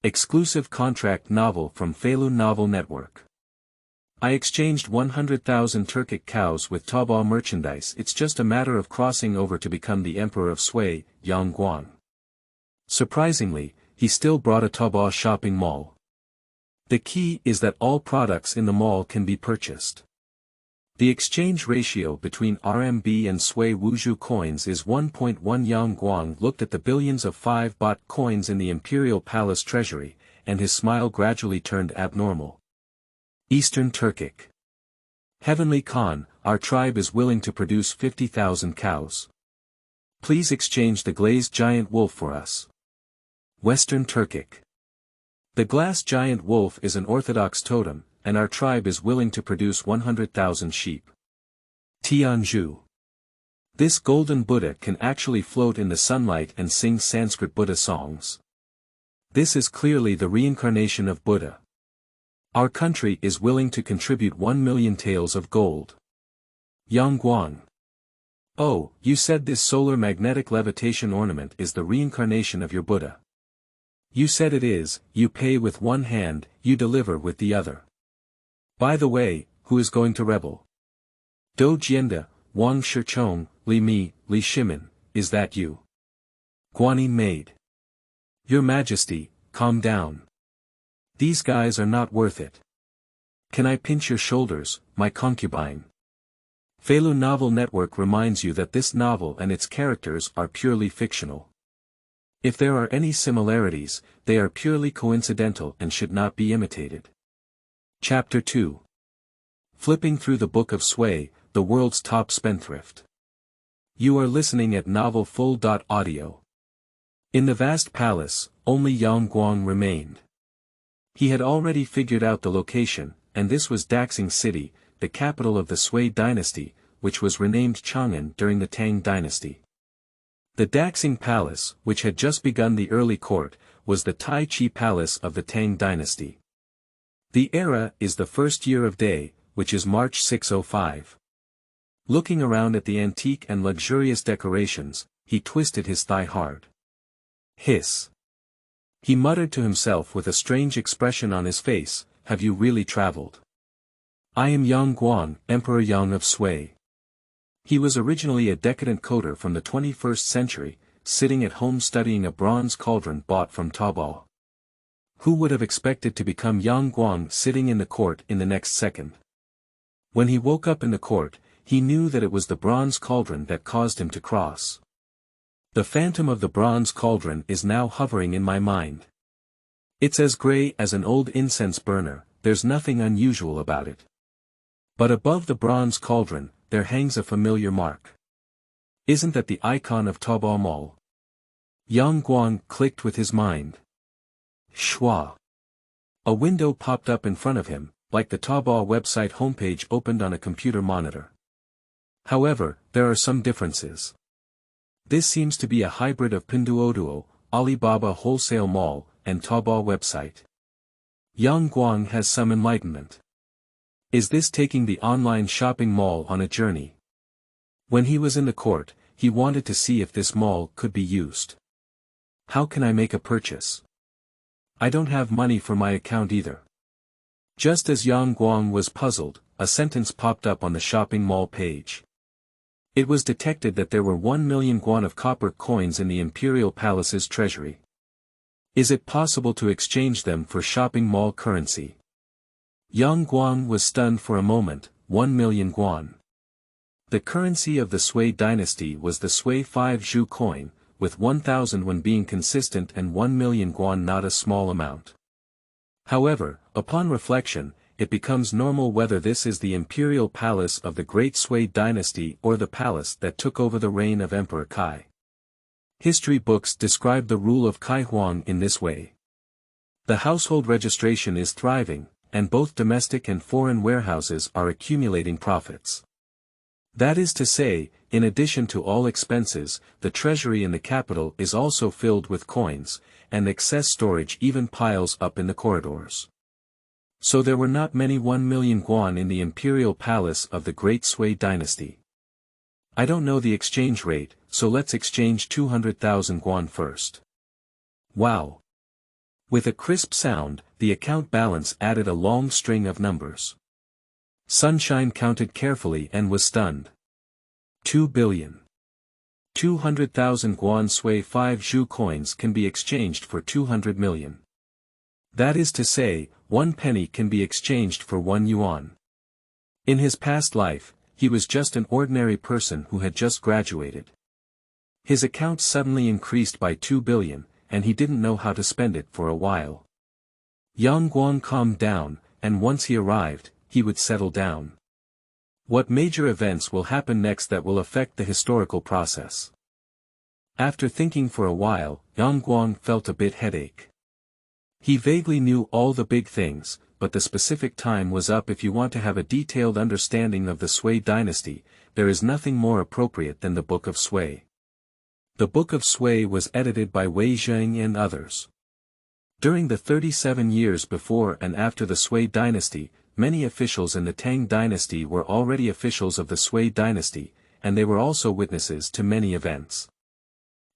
Exclusive contract novel from Falun Novel Network. I exchanged 100,000 Turkic cows with Taobao merchandise. It's just a matter of crossing over to become the Emperor of Sui, Guan. Surprisingly, he still brought a Taobao shopping mall. The key is that all products in the mall can be purchased. The exchange ratio between RMB and Sui Wuzhu coins is 1.1. Yang Guang looked at the billions of 5 baht coins in the Imperial Palace treasury, and his smile gradually turned abnormal. Eastern Turkic. Heavenly Khan, our tribe is willing to produce 50,000 cows. Please exchange the glazed giant wolf for us. Western Turkic. The glass giant wolf is an orthodox totem, and our tribe is willing to produce 100,000 sheep. Tianzhu. This golden Buddha can actually float in the sunlight and sing Sanskrit Buddha songs. This is clearly the reincarnation of Buddha. Our country is willing to contribute 1 million taels of gold. Yang Guang. Oh, you said this solar magnetic levitation ornament is the reincarnation of your Buddha. You said it is. You pay with one hand, you deliver with the other. By the way, who is going to rebel? Do Jianda, Wang Shichong, Li Mi, Li Shimin, is that you? Guanyin maid. Your Majesty, calm down. These guys are not worth it. Can I pinch your shoulders, my concubine? Falun Novel Network reminds you that this novel and its characters are purely fictional. If there are any similarities, they are purely coincidental and should not be imitated. Chapter 2. Flipping through the Book of Sui, the world's top spendthrift. You are listening at Novel Full. Audio. In the vast palace, only Yang Guang remained. He had already figured out the location, and this was Daxing City, the capital of the Sui dynasty, which was renamed Chang'an during the Tang dynasty. The Daxing Palace, which had just begun the early court, was the Tai Chi Palace of the Tang dynasty. The era is the first year of day, which is March 605. Looking around at the antique and luxurious decorations, he twisted his thigh hard. Hiss. He muttered to himself with a strange expression on his face, have you really traveled? I am Yang Guang, Emperor Yang of Sui. He was originally a decadent coder from the 21st century, sitting at home studying a bronze cauldron bought from Taobao. Who would have expected to become Yang Guang sitting in the court in the next second? When he woke up in the court, he knew that it was the bronze cauldron that caused him to cross. The phantom of the bronze cauldron is now hovering in my mind. It's as gray as an old incense burner, there's nothing unusual about it. But above the bronze cauldron, there hangs a familiar mark. Isn't that the icon of Taobao Mall? Yang Guang clicked with his mind. Schwa. A window popped up in front of him, like the Taobao website homepage opened on a computer monitor. However, there are some differences. This seems to be a hybrid of Pinduoduo, Alibaba Wholesale Mall, and Taobao website. Yang Guang has some enlightenment. Is this taking the online shopping mall on a journey? When he was in the court, he wanted to see if this mall could be used. How can I make a purchase? I don't have money for my account either. Just as Yang Guang was puzzled, a sentence popped up on the shopping mall page. It was detected that there were 1 million guan of copper coins in the Imperial Palace's treasury. Is it possible to exchange them for shopping mall currency? Yang Guang was stunned for a moment. 1 million guan. The currency of the Sui dynasty was the Sui 5 Zhu coin, with 1,000 when being consistent and 1 million guan not a small amount. However, upon reflection, it becomes normal whether this is the imperial palace of the Great Sui dynasty or the palace that took over the reign of Emperor Kai. History books describe the rule of Kai Huang in this way. The household registration is thriving, and both domestic and foreign warehouses are accumulating profits. That is to say, in addition to all expenses, the treasury in the capital is also filled with coins, and excess storage even piles up in the corridors. So there were not many 1 million guan in the imperial palace of the Great Sui dynasty. I don't know the exchange rate, so let's exchange 200,000 guan first. Wow! With a crisp sound, the account balance added a long string of numbers. Sunshine counted carefully and was stunned. 2,200,000 Guan Sui 5 Zhu coins can be exchanged for 200 million. That is to say, 1 penny can be exchanged for 1 yuan. In his past life, he was just an ordinary person who had just graduated. His account suddenly increased by 2 billion, and he didn't know how to spend it for a while. Young Guang calmed down, and once he arrived, he would settle down. What major events will happen next that will affect the historical process? After thinking for a while, Yang Guang felt a bit headache. He vaguely knew all the big things, but the specific time was up. If you want to have a detailed understanding of the Sui dynasty, there is nothing more appropriate than the Book of Sui. The Book of Sui was edited by Wei Jing and others. During the 37 years before and after the Sui dynasty, many officials in the Tang dynasty were already officials of the Sui dynasty, and they were also witnesses to many events.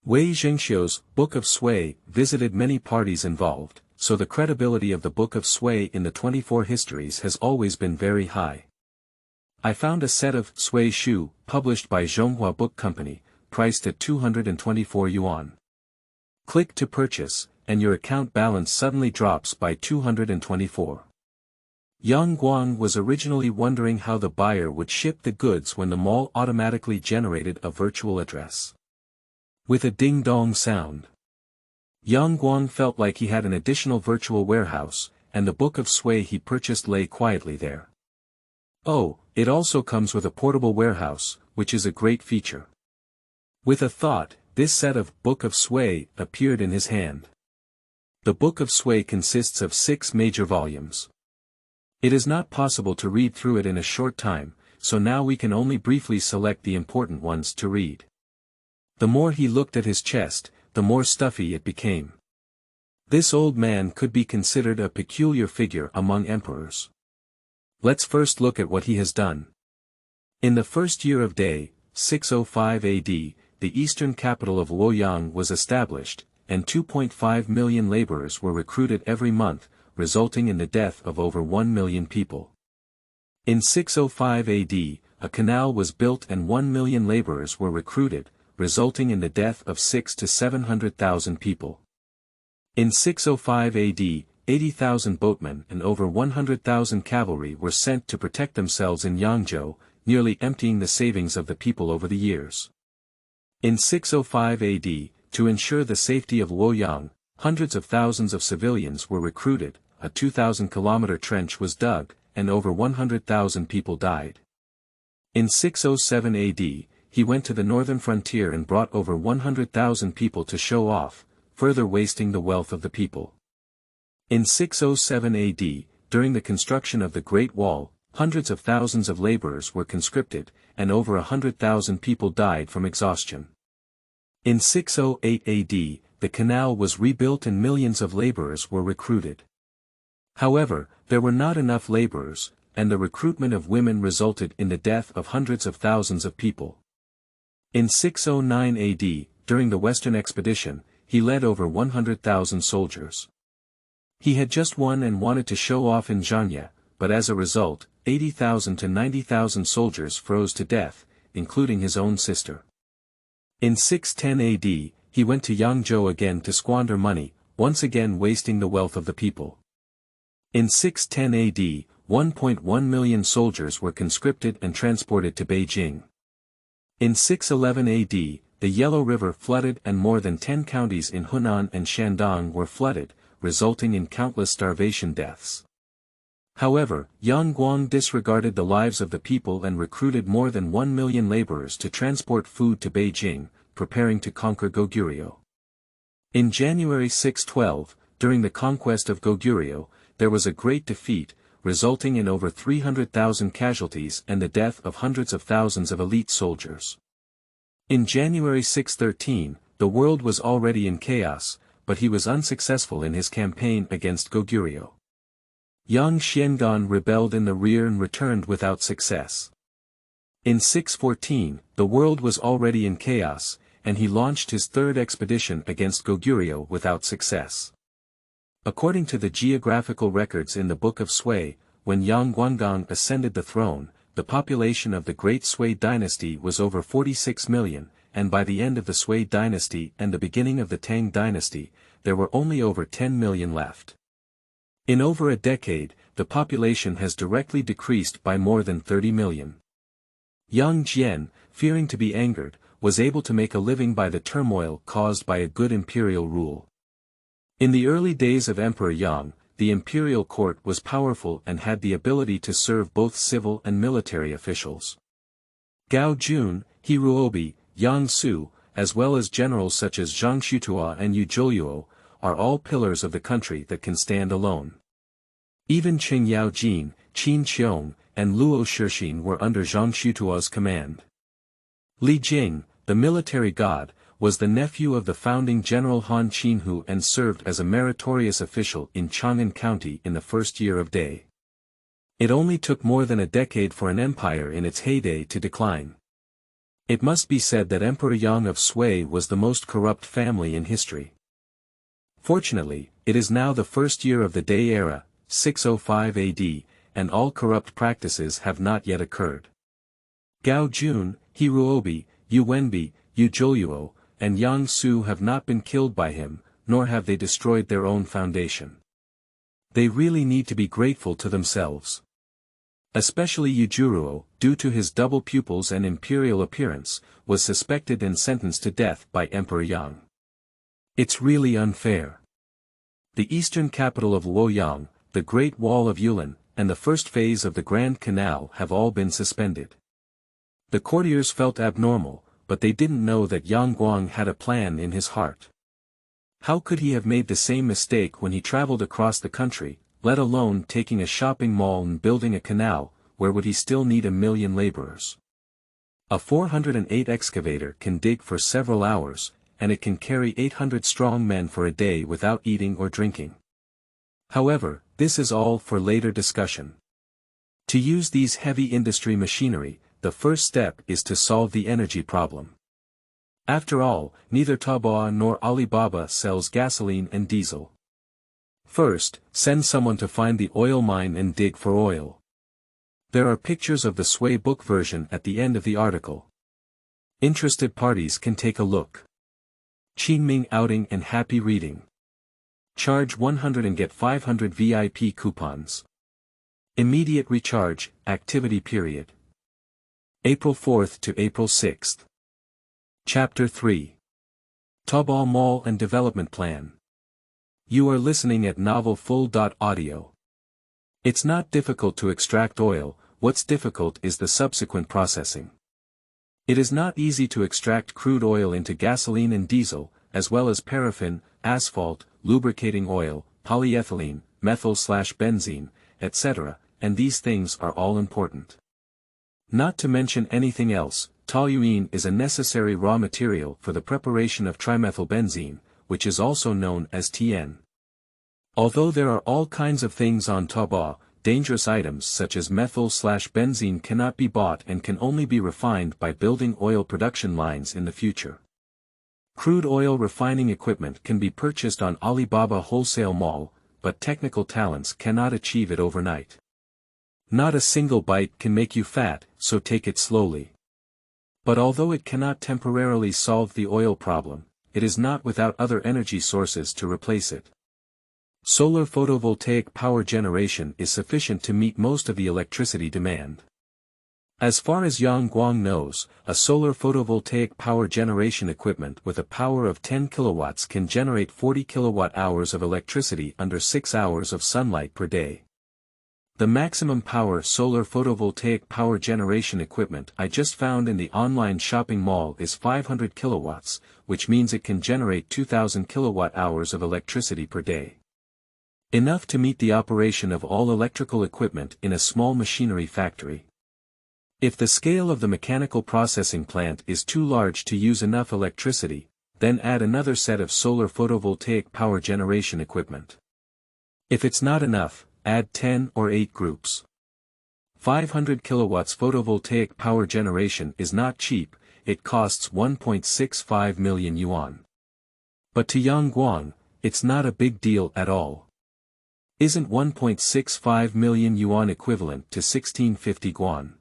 Wei Jingxiu's Book of Sui visited many parties involved, so the credibility of the Book of Sui in the 24 histories has always been very high. I found a set of Sui Shu, published by Zhonghua Book Company, priced at 224 yuan. Click to purchase, and your account balance suddenly drops by 224. Yang Guang was originally wondering how the buyer would ship the goods when the mall automatically generated a virtual address. With a ding-dong sound. Yang Guang felt like he had an additional virtual warehouse, and the Book of Sui he purchased lay quietly there. Oh, it also comes with a portable warehouse, which is a great feature. With a thought, this set of Book of Sui appeared in his hand. The Book of Sui consists of 6 major volumes. It is not possible to read through it in a short time, so now we can only briefly select the important ones to read. The more he looked at his chest, the more stuffy it became. This old man could be considered a peculiar figure among emperors. Let's first look at what he has done. In the first year of Day, 605 AD, the eastern capital of Luoyang was established, and 2.5 million laborers were recruited every month, resulting in the death of over 1 million people. In 605 AD, a canal was built and 1 million laborers were recruited, resulting in the death of 600,000 to 700,000 people. In 605 AD, 80,000 boatmen and over 100,000 cavalry were sent to protect themselves in Yangzhou, nearly emptying the savings of the people over the years. In 605 AD, to ensure the safety of Luoyang, hundreds of thousands of civilians were recruited, a 2,000-kilometer trench was dug, and over 100,000 people died. In 607 AD, he went to the northern frontier and brought over 100,000 people to show off, further wasting the wealth of the people. In 607 AD, during the construction of the Great Wall, hundreds of thousands of laborers were conscripted, and over 100,000 people died from exhaustion. In 608 AD, the canal was rebuilt and millions of laborers were recruited. However, there were not enough laborers, and the recruitment of women resulted in the death of hundreds of thousands of people. In 609 AD, during the Western expedition, he led over 100,000 soldiers. He had just won and wanted to show off in Zhanya, but as a result, 80,000 to 90,000 soldiers froze to death, including his own sister. In 610 AD, he went to Yangzhou again to squander money, once again wasting the wealth of the people. In 610 AD, 1.1 million soldiers were conscripted and transported to Beijing. In 611 AD, the Yellow River flooded and more than 10 counties in Hunan and Shandong were flooded, resulting in countless starvation deaths. However, Yang Guang disregarded the lives of the people and recruited more than 1 million laborers to transport food to Beijing, preparing to conquer Goguryeo. In January 612, during the conquest of Goguryeo, there was a great defeat, resulting in over 300,000 casualties and the death of hundreds of thousands of elite soldiers. In January 613, the world was already in chaos, but he was unsuccessful in his campaign against Goguryeo. Yang Xiangan rebelled in the rear and returned without success. In 614, the world was already in chaos, and he launched his third expedition against Goguryeo without success. According to the geographical records in the Book of Sui, when Yang Guanggang ascended the throne, the population of the Great Sui dynasty was over 46 million, and by the end of the Sui dynasty and the beginning of the Tang dynasty, there were only over 10 million left. In over a decade, the population has directly decreased by more than 30 million. Yang Jian, fearing to be angered, was able to make a living by the turmoil caused by a good imperial rule. In the early days of Emperor Yang, the imperial court was powerful and had the ability to serve both civil and military officials. Gao Jun, He Ruobi, Yang Su, as well as generals such as Zhang Xutuo and Yu Zhouyuo, are all pillars of the country that can stand alone. Even Qing Yao Jin, Qin Qiong, and Luo Shixin were under Zhang Xutuo's command. Li Jing, the military god, was the nephew of the founding General Han Qinhu and served as a meritorious official in Chang'an County in the first year of Dai. It only took more than a decade for an empire in its heyday to decline. It must be said that Emperor Yang of Sui was the most corrupt family in history. Fortunately, it is now the first year of the Dai era, 605 AD, and all corrupt practices have not yet occurred. Gao Jun, He Ruobi, Yu Wenbi, Yu Zhouyuo, and Yang Su have not been killed by him, nor have they destroyed their own foundation. They really need to be grateful to themselves. Especially Yu Zhouruo, due to his double pupils and imperial appearance, was suspected and sentenced to death by Emperor Yang. It's really unfair. The eastern capital of Luoyang, the Great Wall of Yulin, and the first phase of the Grand Canal have all been suspended. The courtiers felt abnormal, but they didn't know that Yang Guang had a plan in his heart. How could he have made the same mistake when he traveled across the country, let alone taking a shopping mall and building a canal, where would he still need 1 million laborers? A 408 excavator can dig for several hours, and it can carry 800 strong men for a day without eating or drinking. However, this is all for later discussion. To use these heavy industry machinery, the first step is to solve the energy problem. After all, neither Taobao nor Alibaba sells gasoline and diesel. First, send someone to find the oil mine and dig for oil. There are pictures of the Sui book version at the end of the article. Interested parties can take a look. Qingming outing and happy reading. Charge 100 and get 500 VIP coupons. Immediate recharge, activity period. April 4th to April 6th. Chapter 3. Taobao Mall and Development Plan. You are listening at novelfull.audio. It's not difficult to extract oil, what's difficult is the subsequent processing. It is not easy to extract crude oil into gasoline and diesel, as well as paraffin, asphalt, lubricating oil, polyethylene, methyl/benzene, etc., and these things are all important. Not to mention anything else, toluene is a necessary raw material for the preparation of trimethylbenzene, which is also known as TN. Although there are all kinds of things on Taobao, dangerous items such as methyl/benzene cannot be bought and can only be refined by building oil production lines in the future. Crude oil refining equipment can be purchased on Alibaba Wholesale Mall, but technical talents cannot achieve it overnight. Not a single bite can make you fat, so take it slowly. But although it cannot temporarily solve the oil problem, it is not without other energy sources to replace it. Solar photovoltaic power generation is sufficient to meet most of the electricity demand. As far as Yang Guang knows, a solar photovoltaic power generation equipment with a power of 10 kilowatts can generate 40 kilowatt-hours of electricity under 6 hours of sunlight per day. The maximum power solar photovoltaic power generation equipment I just found in the online shopping mall is 500 kilowatts, which means it can generate 2000 kilowatt-hours of electricity per day. Enough to meet the operation of all electrical equipment in a small machinery factory. If the scale of the mechanical processing plant is too large to use enough electricity, then add another set of solar photovoltaic power generation equipment. If it's not enough, add 10 or 8 groups. 500 kilowatts photovoltaic power generation is not cheap, it costs 1.65 million yuan. But to Yang Guang, it's not a big deal at all. Isn't 1.65 million yuan equivalent to 1650 Guan?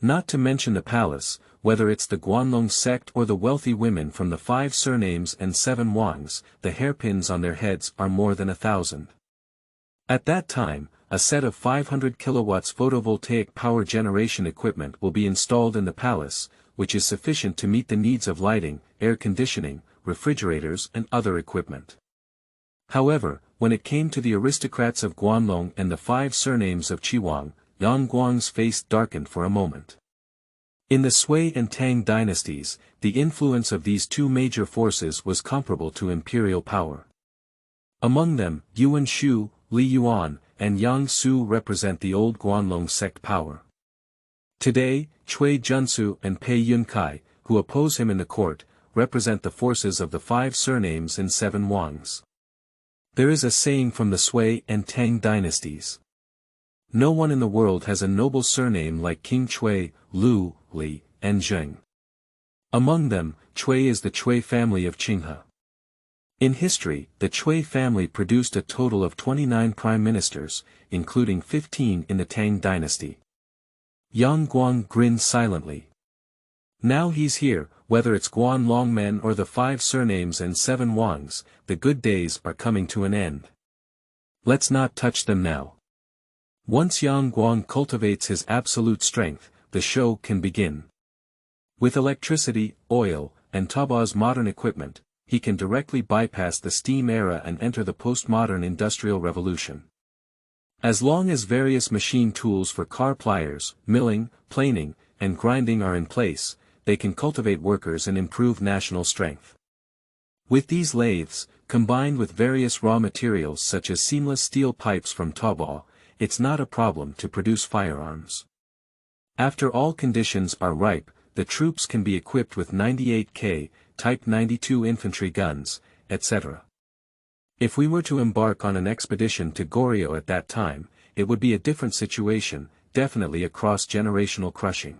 Not to mention the palace, whether it's the Guanlong sect or the wealthy women from the 5 surnames and 7 Huangs, the hairpins on their heads are more than 1,000. At that time, a set of 500 kilowatts photovoltaic power generation equipment will be installed in the palace, which is sufficient to meet the needs of lighting, air conditioning, refrigerators and other equipment. However, when it came to the aristocrats of Guanlong and the 5 surnames of Huang, Yang Guang's face darkened for a moment. In the Sui and Tang dynasties, the influence of these 2 major forces was comparable to imperial power. Among them, Yuwen Hua, Li Yuan, and Yang Su represent the old Guanlong sect power. Today, Cui Junsu and Pei Yunkai, who oppose him in the court, represent the forces of the 5 surnames and 7 Huangs. There is a saying from the Sui and Tang dynasties. No one in the world has a noble surname like King Cui, Lu, Li, and Jing. Among them, Cui is the Cui family of Qinghe. In history, the Cui family produced a total of 29 prime ministers, including 15 in the Tang dynasty. Yang Guang grinned silently. Now he's here, whether it's Guan Longmen or the 5 surnames and 7 Huangs, the good days are coming to an end. Let's not touch them now. Once Yang Guang cultivates his absolute strength, the show can begin. With electricity, oil, and Taobao's modern equipment, he can directly bypass the steam era and enter the postmodern industrial revolution. As long as various machine tools for car pliers, milling, planing, and grinding are in place, they can cultivate workers and improve national strength. With these lathes, combined with various raw materials such as seamless steel pipes from Taobao, it's not a problem to produce firearms. After all conditions are ripe, the troops can be equipped with 98K, Type 92 infantry guns, etc. If we were to embark on an expedition to Goryeo at that time, it would be a different situation, definitely a cross-generational crushing.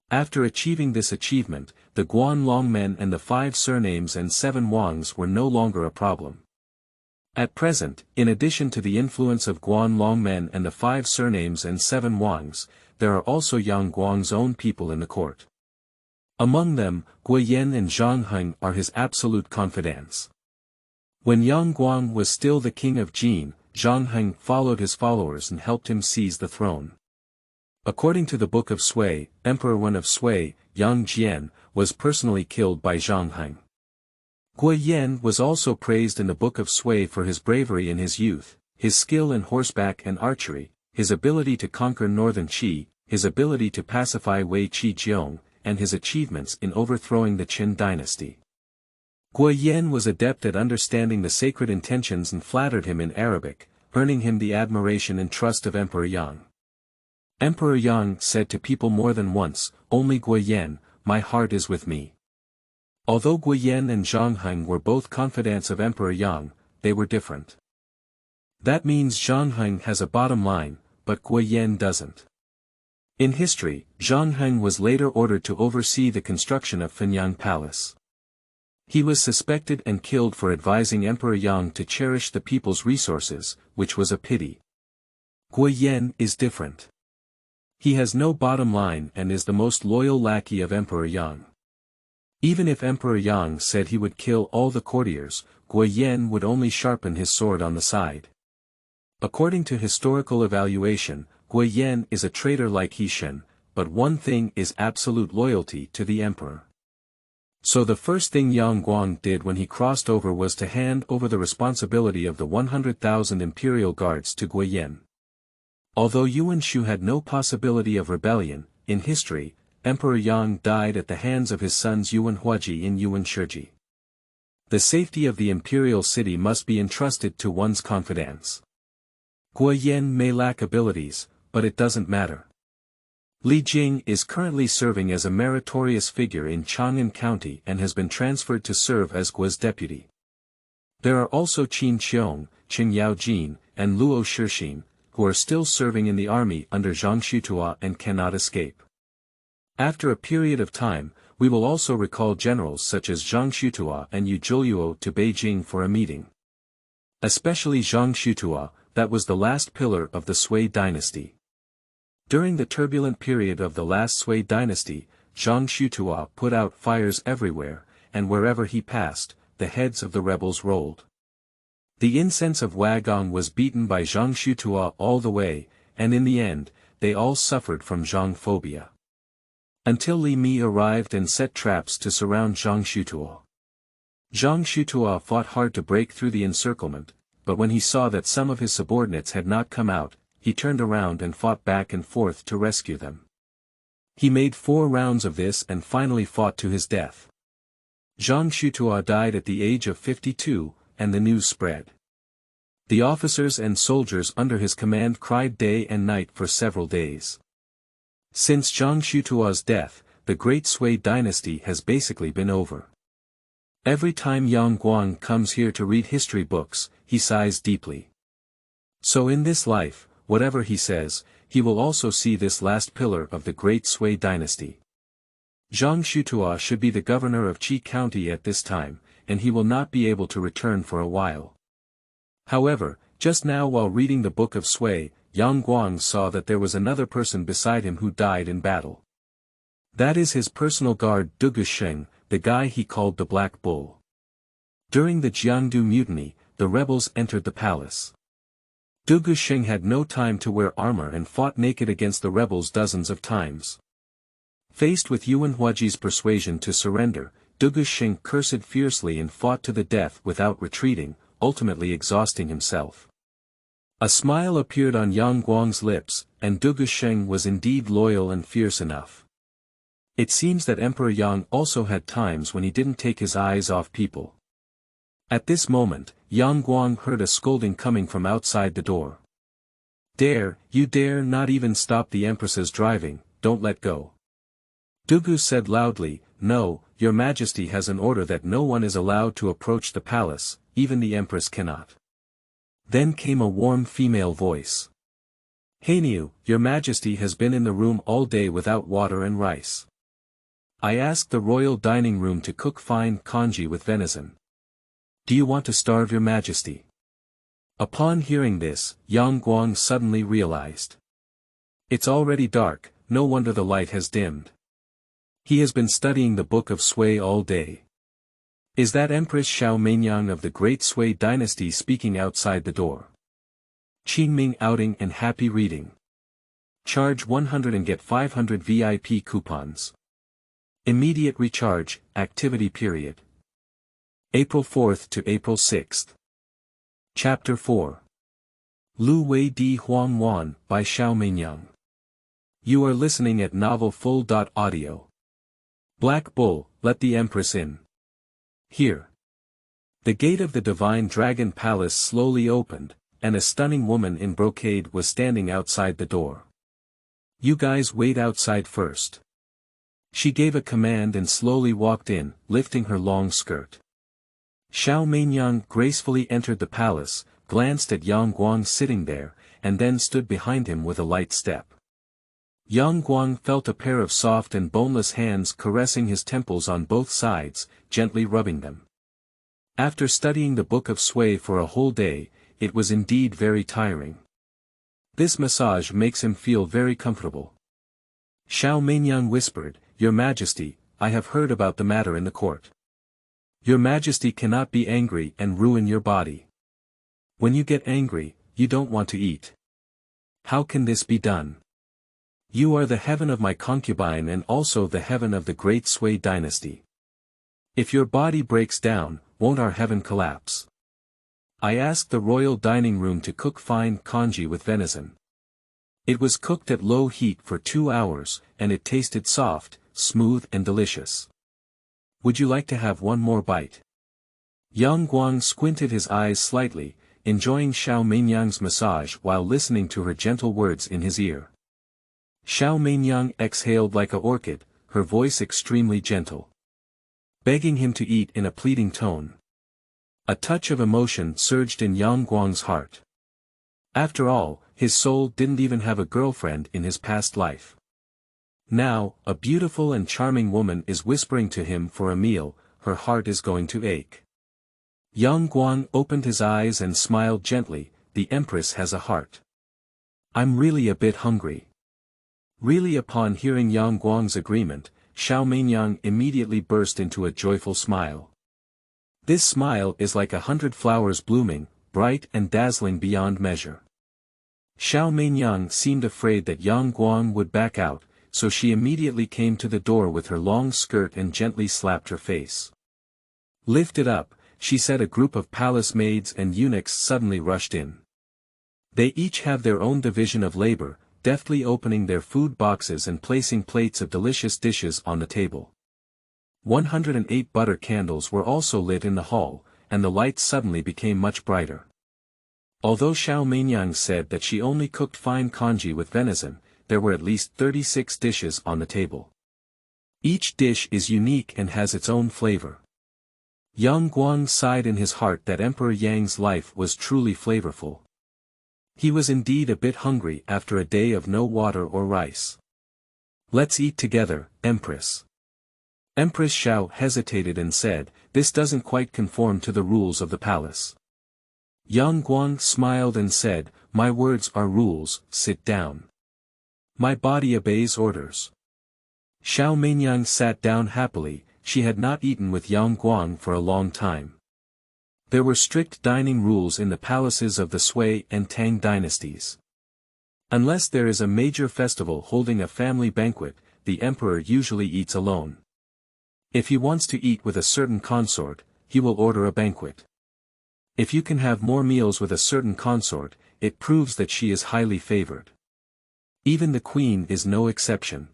After achieving this achievement, the Guan Longmen and the 5 surnames and 7 Huangs were no longer a problem. At present, in addition to the influence of Guan Longmen and the 5 surnames and 7 Huangs, there are also Yang Guang's own people in the court. Among them, Guan and Zhang Heng are his absolute confidants. When Yang Guang was still the king of Jing, Zhang Heng followed his followers and helped him seize the throne. According to the Book of Sui, Emperor Wen of Sui, Yang Jian, was personally killed by Zhang Heng. Guan was also praised in the Book of Sui for his bravery in his youth, his skill in horseback and archery, his ability to conquer northern Qi, his ability to pacify Wei Qi, and his achievements in overthrowing the Qin dynasty. Guan was adept at understanding the sacred intentions and flattered him in Arabic, earning him the admiration and trust of Emperor Yang. Emperor Yang said to people more than once, "Only Guan, my heart is with me." Although Guan and Zhang Heng were both confidants of Emperor Yang, they were different. That means Zhang Heng has a bottom line, but Guan doesn't. In history, Zhang Heng was later ordered to oversee the construction of Meiniang Palace. He was suspected and killed for advising Emperor Yang to cherish the people's resources, which was a pity. Guan is different. He has no bottom line and is the most loyal lackey of Emperor Yang. Even if Emperor Yang said he would kill all the courtiers, Guan would only sharpen his sword on the side. According to historical evaluation, Guan is a traitor like Shen, but one thing is absolute loyalty to the emperor. So the first thing Yang Guang did when he crossed over was to hand over the responsibility of the 100,000 imperial guards to Guan. Although Yuwen Hua had no possibility of rebellion, in history, Emperor Yang died at the hands of his sons Yuwen Hua and Yuwen Shiji. The safety of the imperial city must be entrusted to one's confidants. Guan may lack abilities, but it doesn't matter. Li Jing is currently serving as a meritorious figure in Chang'an County and has been transferred to serve as Gua's deputy. There are also Qin Qiong, Qing Yaojin, and Luo Shixin, who are still serving in the army under Zhang Xutua and cannot escape. After a period of time, we will also recall generals such as Zhang Xutua and Yu Zhuoluo to Beijing for a meeting. Especially Zhang Xutua, that was the last pillar of the Sui dynasty. During the turbulent period of the last Sui dynasty, Zhang Xutua put out fires everywhere, and wherever he passed, the heads of the rebels rolled. The incense of Wagong was beaten by Zhang Xutua all the way, and in the end, they all suffered from Zhang phobia. Until Li Mi arrived and set traps to surround Zhang Xutua. Zhang Xutua fought hard to break through the encirclement, but when he saw that some of his subordinates had not come out, he turned around and fought back and forth to rescue them. He made 4 rounds of this and finally fought to his death. Zhang Xutua died at the age of 52, and the news spread. The officers and soldiers under his command cried day and night for several days. Since Zhang Xutua's death, the Great Sui dynasty has basically been over. Every time young Guang comes here to read history books, he sighs deeply. So in this life, whatever he says, he will also see this last pillar of the Great Sui dynasty. Zhang Xutua should be the governor of Qi County at this time, and he will not be able to return for a while. However, just now while reading the Book of Sui, Yang Guang saw that there was another person beside him who died in battle. That is his personal guard Dugu Sheng, the guy he called the Black Bull. During the Jiangdu mutiny, the rebels entered the palace. Dugu Sheng had no time to wear armor and fought naked against the rebels dozens of times. Faced with Yuwen Hua's persuasion to surrender, Dugu Sheng cursed fiercely and fought to the death without retreating, ultimately exhausting himself. A smile appeared on Yang Guang's lips, and Dugu Sheng was indeed loyal and fierce enough. It seems that Emperor Yang also had times when he didn't take his eyes off people. At this moment, Yang Guang heard a scolding coming from outside the door. You dare not even stop the Empress's driving, don't let go. Dugu said loudly, No, your Majesty has an order that no one is allowed to approach the palace, even the Empress cannot. Then came a warm female voice. Hainiu, your Majesty has been in the room all day without water and rice. I asked the royal dining room to cook fine congee with venison. Do you want to starve your Majesty? Upon hearing this, Yang Guang suddenly realized. It's already dark, no wonder the light has dimmed. He has been studying the Book of Sui all day. Is that Empress Xiao Meiniang of the Great Sui dynasty speaking outside the door? Qingming outing and happy reading. Charge 100 and get 500 VIP coupons. Immediate recharge, activity period. April 4th to April 6th. Chapter 4. Lu Wei Di Huang Wan by Xiao Meiniang. You are listening at novelfull.audio. Black Bull, let the Empress in. Here. The gate of the Divine Dragon Palace slowly opened, and a stunning woman in brocade was standing outside the door. You guys wait outside first. She gave a command and slowly walked in, lifting her long skirt. Xiao Meiniang gracefully entered the palace, glanced at Yang Guang sitting there, and then stood behind him with a light step. Yang Guang felt a pair of soft and boneless hands caressing his temples on both sides, gently rubbing them. After studying the Book of Sui for a whole day, it was indeed very tiring. This massage makes him feel very comfortable. Xiao Meiniang whispered, Your Majesty, I have heard about the matter in the court. Your Majesty cannot be angry and ruin your body. When you get angry, you don't want to eat. How can this be done? You are the heaven of my concubine and also the heaven of the Great Sui dynasty. If your body breaks down, won't our heaven collapse? I asked the royal dining room to cook fine congee with venison. It was cooked at low heat for 2 hours, and it tasted soft, smooth and delicious. Would you like to have one more bite? Yang Guang squinted his eyes slightly, enjoying Xiao Meiniang's massage while listening to her gentle words in his ear. Xiao Meiniang exhaled like a orchid, her voice extremely gentle. Begging him to eat in a pleading tone. A touch of emotion surged in Yang Guang's heart. After all, his soul didn't even have a girlfriend in his past life. Now, a beautiful and charming woman is whispering to him for a meal, her heart is going to ache. Guang opened his eyes and smiled gently, the Empress has a heart. I'm really a bit hungry. Really, upon hearing Guang's agreement, Meiniang immediately burst into a joyful smile. This smile is like 100 flowers blooming, bright and dazzling beyond measure. Meiniang seemed afraid that Guang would back out, so she immediately came to the door with her long skirt and gently slapped her face. Lift it up, she said. A group of palace maids and eunuchs suddenly rushed in. They each have their own division of labor, deftly opening their food boxes and placing plates of delicious dishes on the table. 108 butter candles were also lit in the hall, and the lights suddenly became much brighter. Although Meiniang said that she only cooked fine congee with venison, there were at least 36 dishes on the table. Each dish is unique and has its own flavor. Guang sighed in his heart that Emperor Yang's life was truly flavorful. He was indeed a bit hungry after a day of no water or rice. Let's eat together, Empress. Empress Xiao hesitated and said, this doesn't quite conform to the rules of the palace. Guang smiled and said, my words are rules, sit down. My body obeys orders. Meiniang sat down happily, she had not eaten with Guang for a long time. There were strict dining rules in the palaces of the Sui and Tang dynasties. Unless there is a major festival holding a family banquet, the emperor usually eats alone. If he wants to eat with a certain consort, he will order a banquet. If you can have more meals with a certain consort, it proves that she is highly favored. Even the queen is no exception.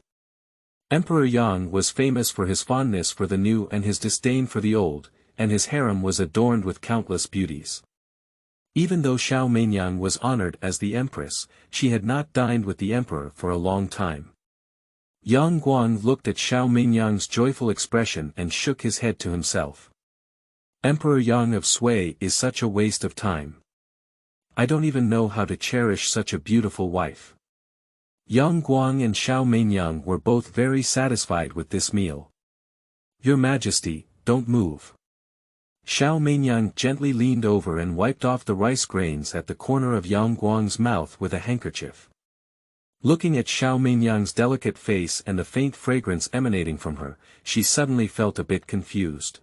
Emperor Yang was famous for his fondness for the new and his disdain for the old, and his harem was adorned with countless beauties. Even though Meiniang was honored as the empress, she had not dined with the emperor for a long time. Guang looked at Meiniang's joyful expression and shook his head to himself. Emperor Yang of Sui is such a waste of time. I don't even know how to cherish such a beautiful wife. Guang and Meiniang were both very satisfied with this meal. Your Majesty, don't move. Meiniang gently leaned over and wiped off the rice grains at the corner of Guang's mouth with a handkerchief. Looking at Meiniang's delicate face and the faint fragrance emanating from her, she suddenly felt a bit confused.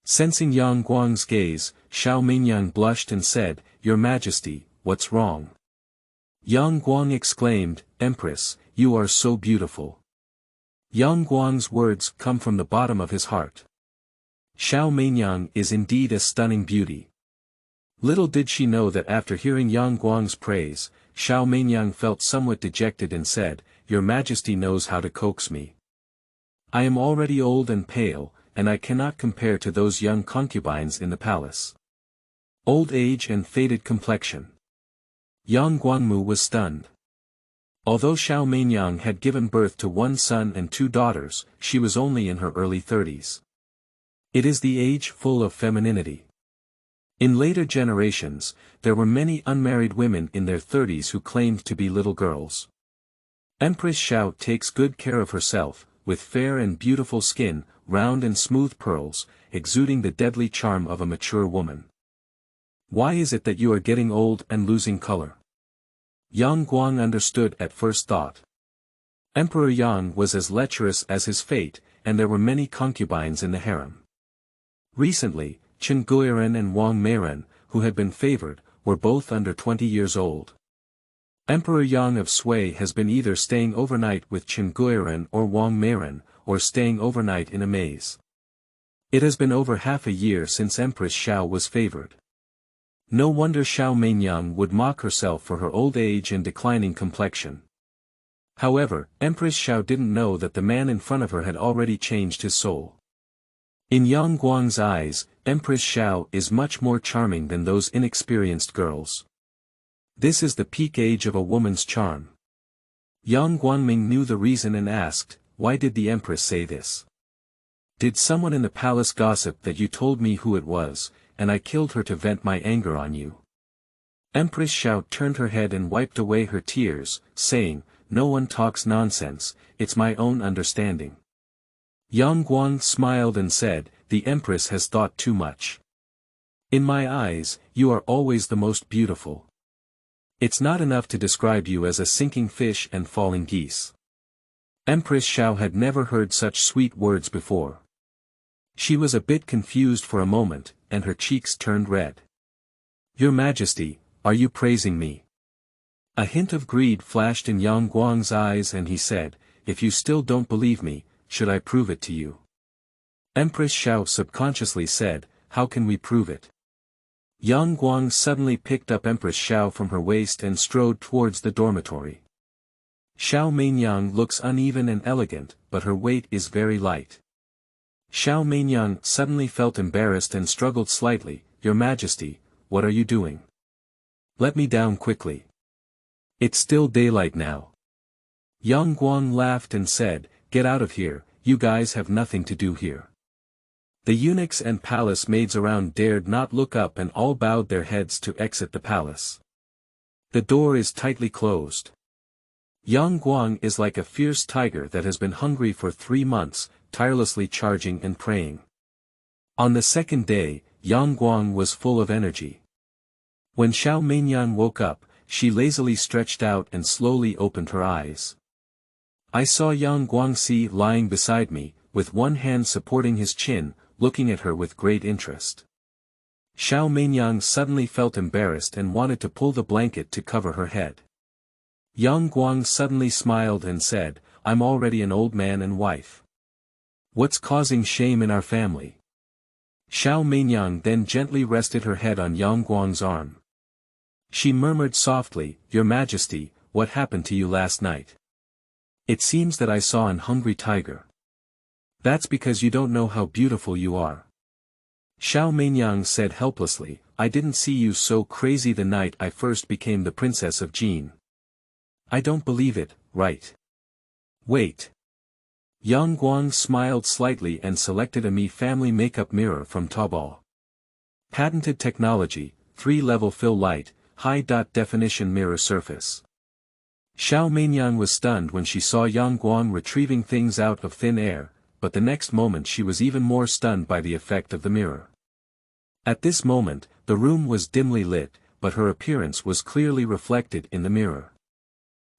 Sensing Guang's gaze, Meiniang blushed and said, Your Majesty, what's wrong? Guang exclaimed, Empress, you are so beautiful. Guang's words come from the bottom of his heart. Meiniang is indeed a stunning beauty. Little did she know that after hearing Guang's praise, Meiniang felt somewhat dejected and said, Your Majesty knows how to coax me. I am already old and pale, and I cannot compare to those young concubines in the palace. Old age and faded complexion. Guangmu was stunned. Although Meiniang had given birth to one son and two daughters, she was only in her early 30s. It is the age full of femininity. In later generations, there were many unmarried women in their 30s who claimed to be little girls. Empress Xiao takes good care of herself, with fair and beautiful skin, round and smooth pearls, exuding the deadly charm of a mature woman. Why is it that you are getting old and losing color? Guang understood at first thought. Emperor Yang was as lecherous as his fate, and there were many concubines in the harem. Recently, Chen Guiren and Wang Meiren, who had been favored, were both under 20 years old. Emperor Yang of Sui has been either staying overnight with Chen Guiren or Wang Meiren, or staying overnight in a maze. It has been over half a year since Empress Xiao was favored. No wonder Meiniang would mock herself for her old age and declining complexion. However, Empress Xiao didn't know that the man in front of her had already changed his soul. In Guang's eyes, Empress Xiao is much more charming than those inexperienced girls. This is the peak age of a woman's charm. Guangming knew the reason and asked, why did the Empress say this? Did someone in the palace gossip that you told me who it was, and I killed her to vent my anger on you? Empress Xiao turned her head and wiped away her tears, saying, No one talks nonsense, it's my own understanding. Guang smiled and said, The Empress has thought too much. In my eyes, you are always the most beautiful. It's not enough to describe you as a sinking fish and falling geese. Empress Xiao had never heard such sweet words before. She was a bit confused for a moment, and her cheeks turned red. Your Majesty, are you praising me? A hint of greed flashed in young Guang's eyes and he said, if you still don't believe me, should I prove it to you? Empress Xiao subconsciously said, how can we prove it? Young Guang suddenly picked up Empress Xiao from her waist and strode towards the dormitory. Xiao Meiniang looks uneven and elegant, but her weight is very light. Xiao Meiniang suddenly felt embarrassed and struggled slightly. Your Majesty, what are you doing? Let me down quickly. It's still daylight now. Young Guang laughed and said, get out of here, you guys have nothing to do here. The eunuchs and palace maids around dared not look up and all bowed their heads to exit the palace. The door is tightly closed. Young Guang is like a fierce tiger that has been hungry for 3 months, tirelessly charging and praying. On the second day, Young Guang was full of energy. When Xiao Meiniang woke up, she lazily stretched out and slowly opened her eyes. I saw Young Guangxi lying beside me, with one hand supporting his chin, looking at her with great interest. Xiao Meiniang suddenly felt embarrassed and wanted to pull the blanket to cover her head. Young Guang suddenly smiled and said, I'm already an old man and wife. What's causing shame in our family? Xiao Meiniang then gently rested her head on Young Guang's arm. She murmured softly, Your Majesty, what happened to you last night? It seems that I saw an hungry tiger. That's because you don't know how beautiful you are. Xiao Meiniang said helplessly, I didn't see you so crazy the night I first became the princess of Jing. I don't believe it, right? Wait. Young Guang smiled slightly and selected a Mi family makeup mirror from Taobao. Patented technology, 3-level fill light, high-definition mirror surface. Xiao Meiniang was stunned when she saw Young Guang retrieving things out of thin air, but the next moment she was even more stunned by the effect of the mirror. At this moment, the room was dimly lit, but her appearance was clearly reflected in the mirror.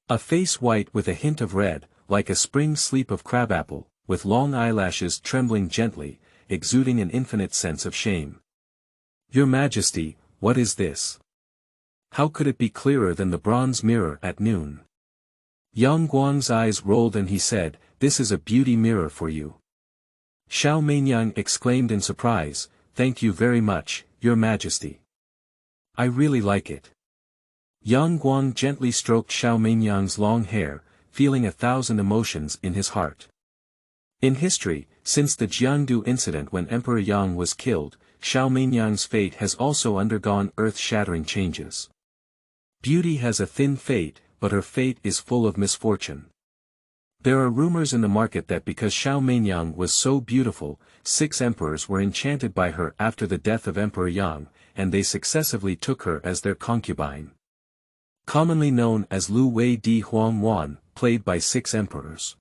A face white with a hint of red, like a spring sleep of crabapple, with long eyelashes trembling gently, exuding an infinite sense of shame. Your Majesty, what is this? How could it be clearer than the bronze mirror at noon? Young Guang's eyes rolled and he said, This is a beauty mirror for you. Xiao Meiniang exclaimed in surprise, Thank you very much, Your Majesty. I really like it. Young Guang gently stroked Xiao Meiniang's long hair, feeling 1,000 emotions in his heart. In history, since the Jiangdu incident when Emperor Yang was killed, Xiao Meiniang's fate has also undergone earth-shattering changes. Beauty has a thin fate, but her fate is full of misfortune. There are rumors in the market that because Xiao Meiniang was so beautiful, 6 emperors were enchanted by her after the death of Emperor Yang, and they successively took her as their concubine. Commonly known as Lu Wei Di Huang, played by 6 emperors.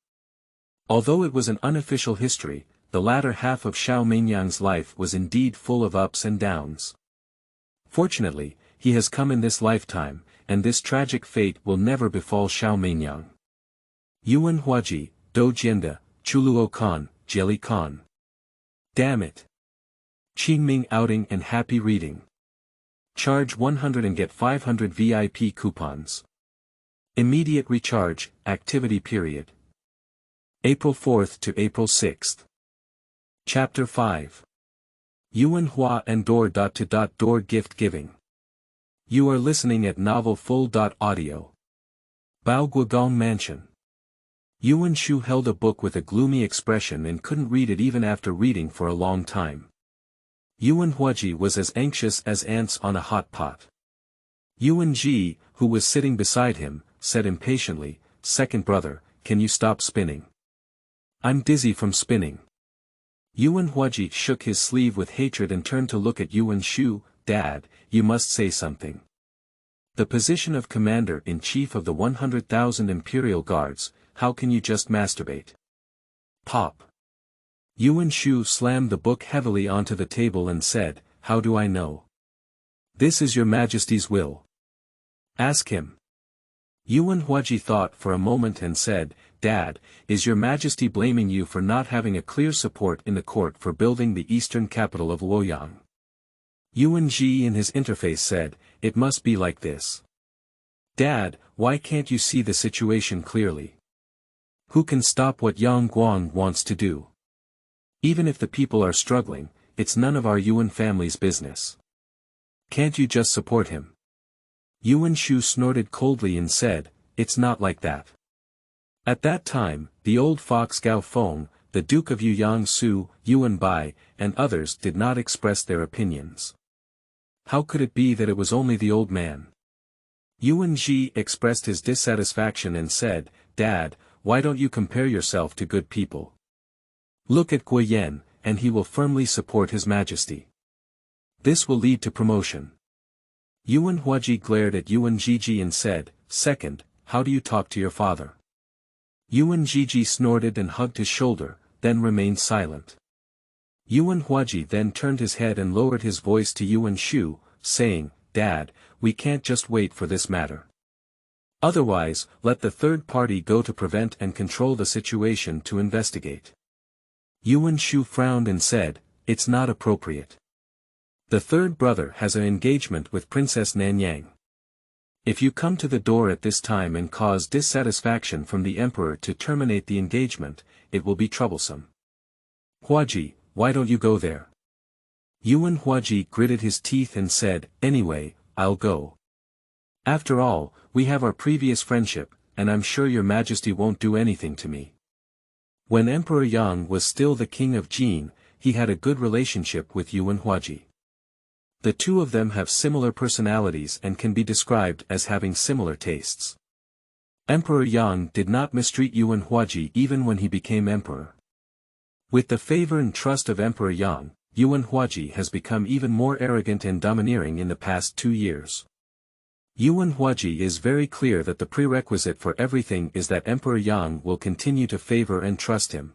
Although it was an unofficial history, the latter half of Xiao Meiniang's life was indeed full of ups and downs. Fortunately, he has come in this lifetime, and this tragic fate will never befall Xiao Meiniang. Yuwen Hua, Do Jianda, Chuluo Khan, Jelly Khan. Damn it. Qingming outing and happy reading. Charge 100 and get 500 VIP coupons. Immediate recharge, activity period. April 4th to April 6th. Chapter 5. Yuwen Hua and Door gift giving. You are listening at Novel Full.audio. Bao Guogong Mansion. Yuwen Shu held a book with a gloomy expression and couldn't read it even after reading for a long time. Yuwen Huaji was as anxious as ants on a hot pot. Yuwen Ji, who was sitting beside him, said impatiently, Second brother, can you stop spinning? I'm dizzy from spinning. Yuwen Huaji shook his sleeve with hatred and turned to look at Yuwen Shu. Dad, you must say something. The position of commander-in-chief of the 100,000 Imperial Guards, how can you just masturbate? Pop. Yuwen Shu slammed the book heavily onto the table and said, How do I know? This is your Majesty's will. Ask him. Yuwen Hua thought for a moment and said, Dad, is your Majesty blaming you for not having a clear support in the court for building the eastern capital of Luoyang? Yuwen Ji in his interface said, it must be like this. Dad, why can't you see the situation clearly? Who can stop what young Guang wants to do? Even if the people are struggling, it's none of our Yuwen family's business. Can't you just support him? Yuwen Shu snorted coldly and said, it's not like that. At that time, the old fox Gao Feng, the Duke of Yuyang Su, Yuwen Bai, and others did not express their opinions. How could it be that it was only the old man? Yuwen Ji expressed his dissatisfaction and said, Dad, why don't you compare yourself to good people? Look at Guan, and he will firmly support His Majesty. This will lead to promotion. Yuwen Hua glared at Yuwen Ji and said, Second, how do you talk to your father? Yuwen Ji snorted and hugged his shoulder, then remained silent. Yuwen Hua then turned his head and lowered his voice to Yuwen Shu, saying, Dad, we can't just wait for this matter. Otherwise, let the third party go to prevent and control the situation to investigate. Yuwen Shu frowned and said, it's not appropriate. The third brother has an engagement with Princess Meiniang. If you come to the door at this time and cause dissatisfaction from the emperor to terminate the engagement, it will be troublesome. Huaji, why don't you go there? Yuwen Huaji gritted his teeth and said, anyway, I'll go. After all, we have our previous friendship, and I'm sure your Majesty won't do anything to me. When Emperor Yang was still the king of Jing, he had a good relationship with Yuwen Huaji. The two of them have similar personalities and can be described as having similar tastes. Emperor Yang did not mistreat Yuwen Huaji even when he became emperor. With the favor and trust of Emperor Yang, Yuwen Huaji has become even more arrogant and domineering in the past 2 years. Yuwen Huaji is very clear that the prerequisite for everything is that Emperor Yang will continue to favor and trust him.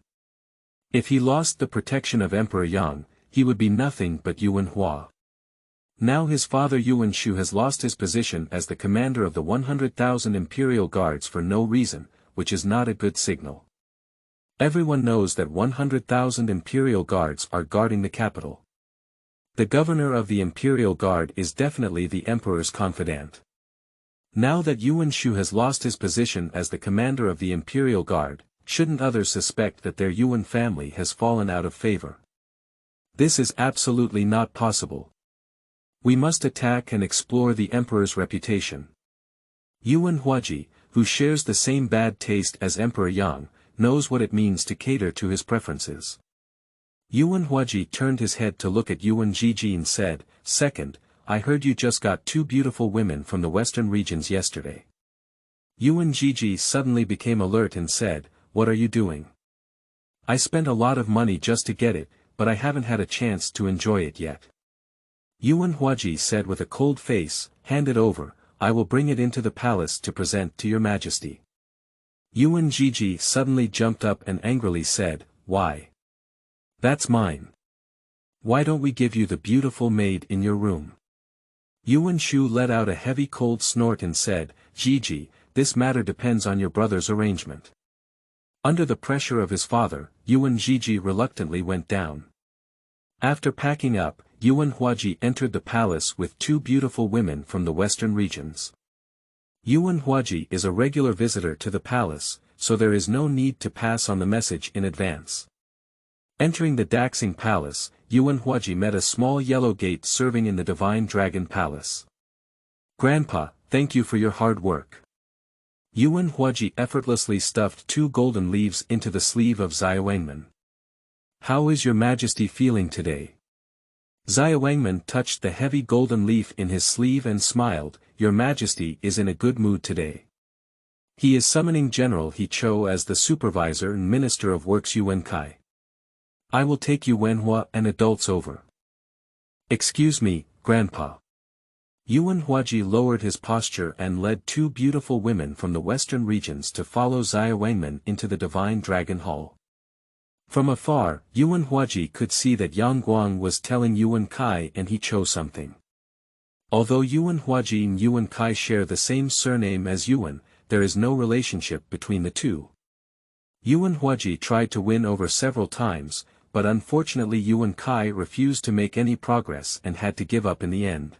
If he lost the protection of Emperor Yang, he would be nothing but Yuwen Hua. Now his father Yuwen Shu has lost his position as the commander of the 100,000 imperial guards for no reason, which is not a good signal. Everyone knows that 100,000 imperial guards are guarding the capital. The governor of the imperial guard is definitely the emperor's confidant. Now that Yuwen Shu has lost his position as the commander of the imperial guard, shouldn't others suspect that their Yuwen family has fallen out of favor? This is absolutely not possible. We must attack and explore the emperor's reputation. Yuwen Huaji, who shares the same bad taste as Emperor Yang, knows what it means to cater to his preferences. Yuwen Huaji turned his head to look at Yuwen Ji and said, Second, I heard you just got 2 beautiful women from the western regions yesterday. Yuwen Ji suddenly became alert and said, What are you doing? I spent a lot of money just to get it, but I haven't had a chance to enjoy it yet. Yuwen Huaji said with a cold face, Hand it over, I will bring it into the palace to present to your Majesty. Yuwen Ji suddenly jumped up and angrily said, Why? That's mine. Why don't we give you the beautiful maid in your room? Yuwen Shu let out a heavy cold snort and said, Ji, this matter depends on your brother's arrangement. Under the pressure of his father, Yuwen Ji reluctantly went down. After packing up, Yuwen Huaji entered the palace with 2 beautiful women from the western regions. Yuwen Huaji is a regular visitor to the palace, so there is no need to pass on the message in advance. Entering the Daxing Palace, Yuwen Huaji met a small yellow gate serving in the Divine Dragon Palace. Grandpa, thank you for your hard work. Yuwen Huaji effortlessly stuffed 2 golden leaves into the sleeve of Xiaowangman. How is your Majesty feeling today? Xiaowangman touched the heavy golden leaf in his sleeve and smiled, Your Majesty is in a good mood today. He is summoning General He Cho as the supervisor and Minister of Works Yuwen Kai. I will take Yuwen Hua and adults over. Excuse me, Grandpa. Yuwen Huaji lowered his posture and led 2 beautiful women from the western regions to follow Xiaowangman into the Divine Dragon Hall. From afar, Yuwen Huaji could see that Yang Guang was telling Yuwen Kai and He Cho something. Although Yuwen Hua and Yuwen Kai share the same surname as Yuwen, there is no relationship between the two. Yuwen Hua tried to win over several times, but unfortunately Yuwen Kai refused to make any progress and had to give up in the end.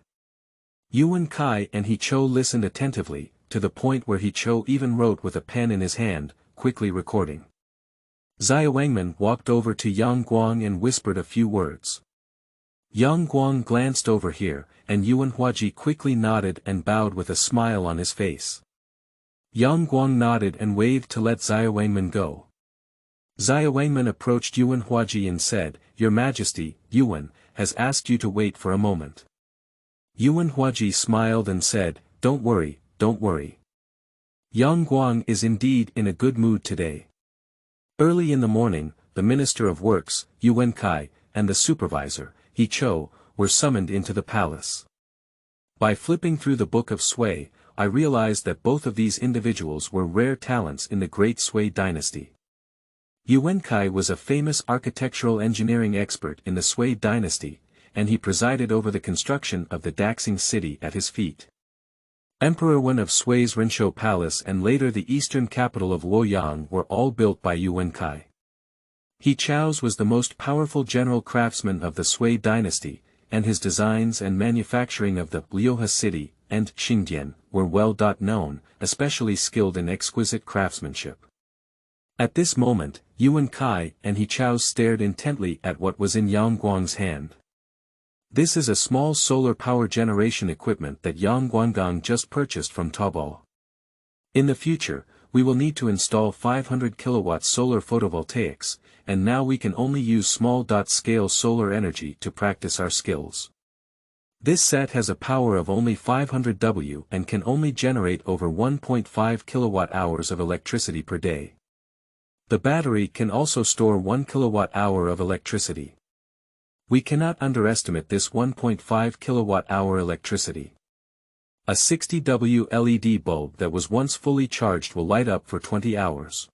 Yuwen Kai and Xiao listened attentively, to the point where Xiao even wrote with a pen in his hand, quickly recording. Xiao walked over to young Guang and whispered a few words. Young Guang glanced over here, and Yuwen Hua quickly nodded and bowed with a smile on his face. Young Guang nodded and waved to let Xiao go. Xiao approached Yuwen Hua and said, "Your Majesty, Yuwen, has asked you to wait for a moment." Yuwen Hua smiled and said, don't worry. Young Guang is indeed in a good mood today. Early in the morning, the Minister of Works, Yuwen Kai, and the Supervisor, Xiao, were summoned into the palace. By flipping through the Book of Sui, I realized that both of these individuals were rare talents in the Great Sui dynasty. Yuwen Kai was a famous architectural engineering expert in the Sui dynasty, and he presided over the construction of the Daxing city at his feet. Emperor Wen of Sui's Renshou Palace and later the eastern capital of Luoyang were all built by Yuwen Kai. Xiao's was the most powerful general craftsman of the Sui dynasty, and his designs and manufacturing of the Liuhe city and Xingdian were well known, especially skilled in exquisite craftsmanship. At this moment, Yuwen Kai and Xiao stared intently at what was in Yang Guang's hand. This is a small solar power generation equipment that Yang Guanggang just purchased from Taobao. In the future, we will need to install 500 kilowatt solar photovoltaics, and now we can only use small-scale solar energy to practice our skills. This set has a power of only 500 W and can only generate over 1.5 kilowatt hours of electricity per day. The battery can also store 1 kilowatt hour of electricity. We cannot underestimate this 1.5 kilowatt-hour electricity. A 60W LED bulb that was once fully charged will light up for 20 hours.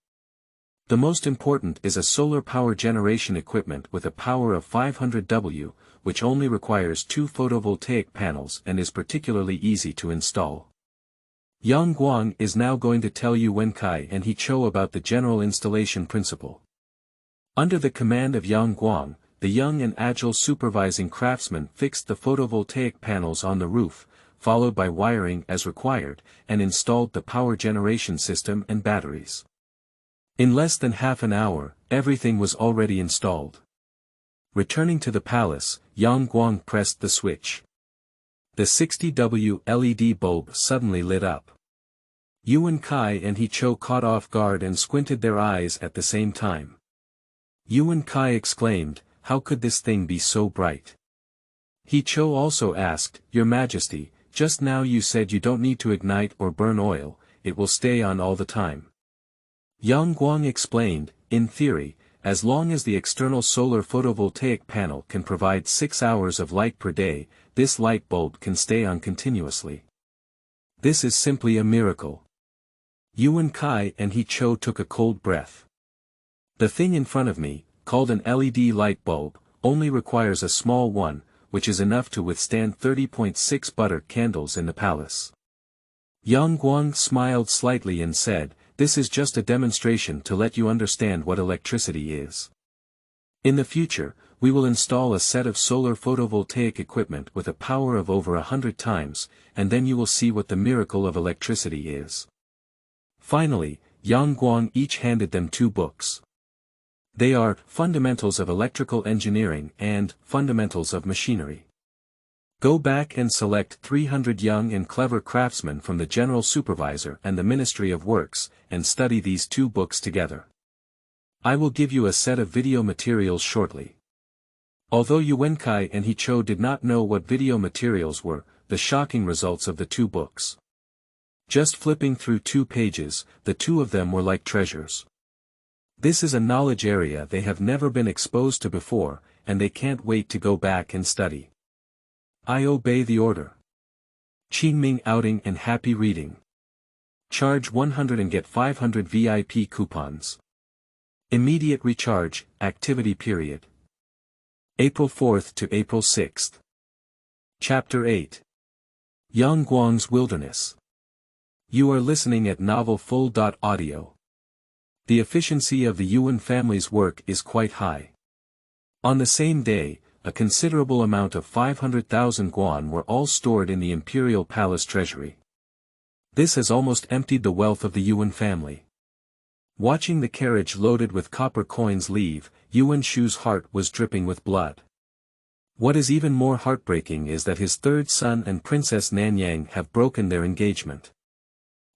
The most important is a solar power generation equipment with a power of 500 W, which only requires 2 photovoltaic panels and is particularly easy to install. Yang Guang is now going to tell Yuwen Kai and Xiao about the general installation principle. Under the command of Yang Guang, the young and agile supervising craftsman fixed the photovoltaic panels on the roof, followed by wiring as required, and installed the power generation system and batteries. In less than half an hour, everything was already installed. Returning to the palace, Yang Guang pressed the switch. The 60W LED bulb suddenly lit up. Yuwen Kai and Xiao caught off guard and squinted their eyes at the same time. Yuwen Kai exclaimed, "How could this thing be so bright?" Xiao also asked, "Your Majesty, just now you said you don't need to ignite or burn oil, it will stay on all the time." Yang Guang explained, "In theory, as long as the external solar photovoltaic panel can provide 6 hours of light per day, this light bulb can stay on continuously. This is simply a miracle." Yuwen Kai and Xiao took a cold breath. The thing in front of me, called an LED light bulb, only requires a small one, which is enough to withstand 30.6 butter candles in the palace. Yang Guang smiled slightly and said, "This is just a demonstration to let you understand what electricity is. In the future, we will install a set of solar photovoltaic equipment with a power of over 100 times, and then you will see what the miracle of electricity is." Finally, Yang Guang each handed them 2 books. They are Fundamentals of Electrical Engineering and Fundamentals of Machinery. Go back and select 300 young and clever craftsmen from the General Supervisor and the Ministry of Works, and study these 2 books together. I will give you a set of video materials shortly. Although Yuwen Kai and Xiao did not know what video materials were, the shocking results of the 2 books. Just flipping through 2 pages, the 2 of them were like treasures. This is a knowledge area they have never been exposed to before, and they can't wait to go back and study. I obey the order. Qingming outing and happy reading. Charge 100 and get 500 VIP coupons. Immediate recharge, activity period. April 4th to April 6th. Chapter 8. Young Guang's Wilderness. You are listening at Novel Full. Audio. The efficiency of the Yuwen family's work is quite high. On the same day, a considerable amount of 500,000 Guan were all stored in the imperial palace treasury. This has almost emptied the wealth of the Yuwen family. Watching the carriage loaded with copper coins leave, Yuwen Shu's heart was dripping with blood. What is even more heartbreaking is that his third son and Princess Meiniang have broken their engagement.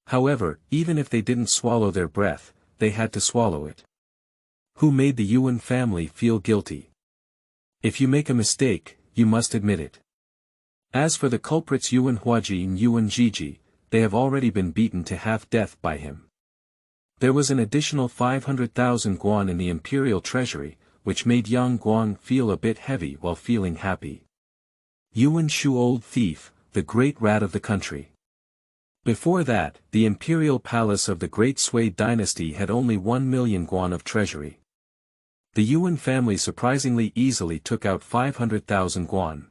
However, even if they didn't swallow their breath, they had to swallow it. Who made the Yuwen family feel guilty? If you make a mistake, you must admit it. As for the culprits Yuwen Hua and Yuwen Jiji, they have already been beaten to half-death by him. There was an additional 500,000 Guan in the imperial treasury, which made young Guang feel a bit heavy while feeling happy. Yuwen Shu, old thief, the great rat of the country. Before that, the imperial palace of the Great Sui Dynasty had only 1 million Guan of treasury. The Yuwen family surprisingly easily took out 500,000 Guan.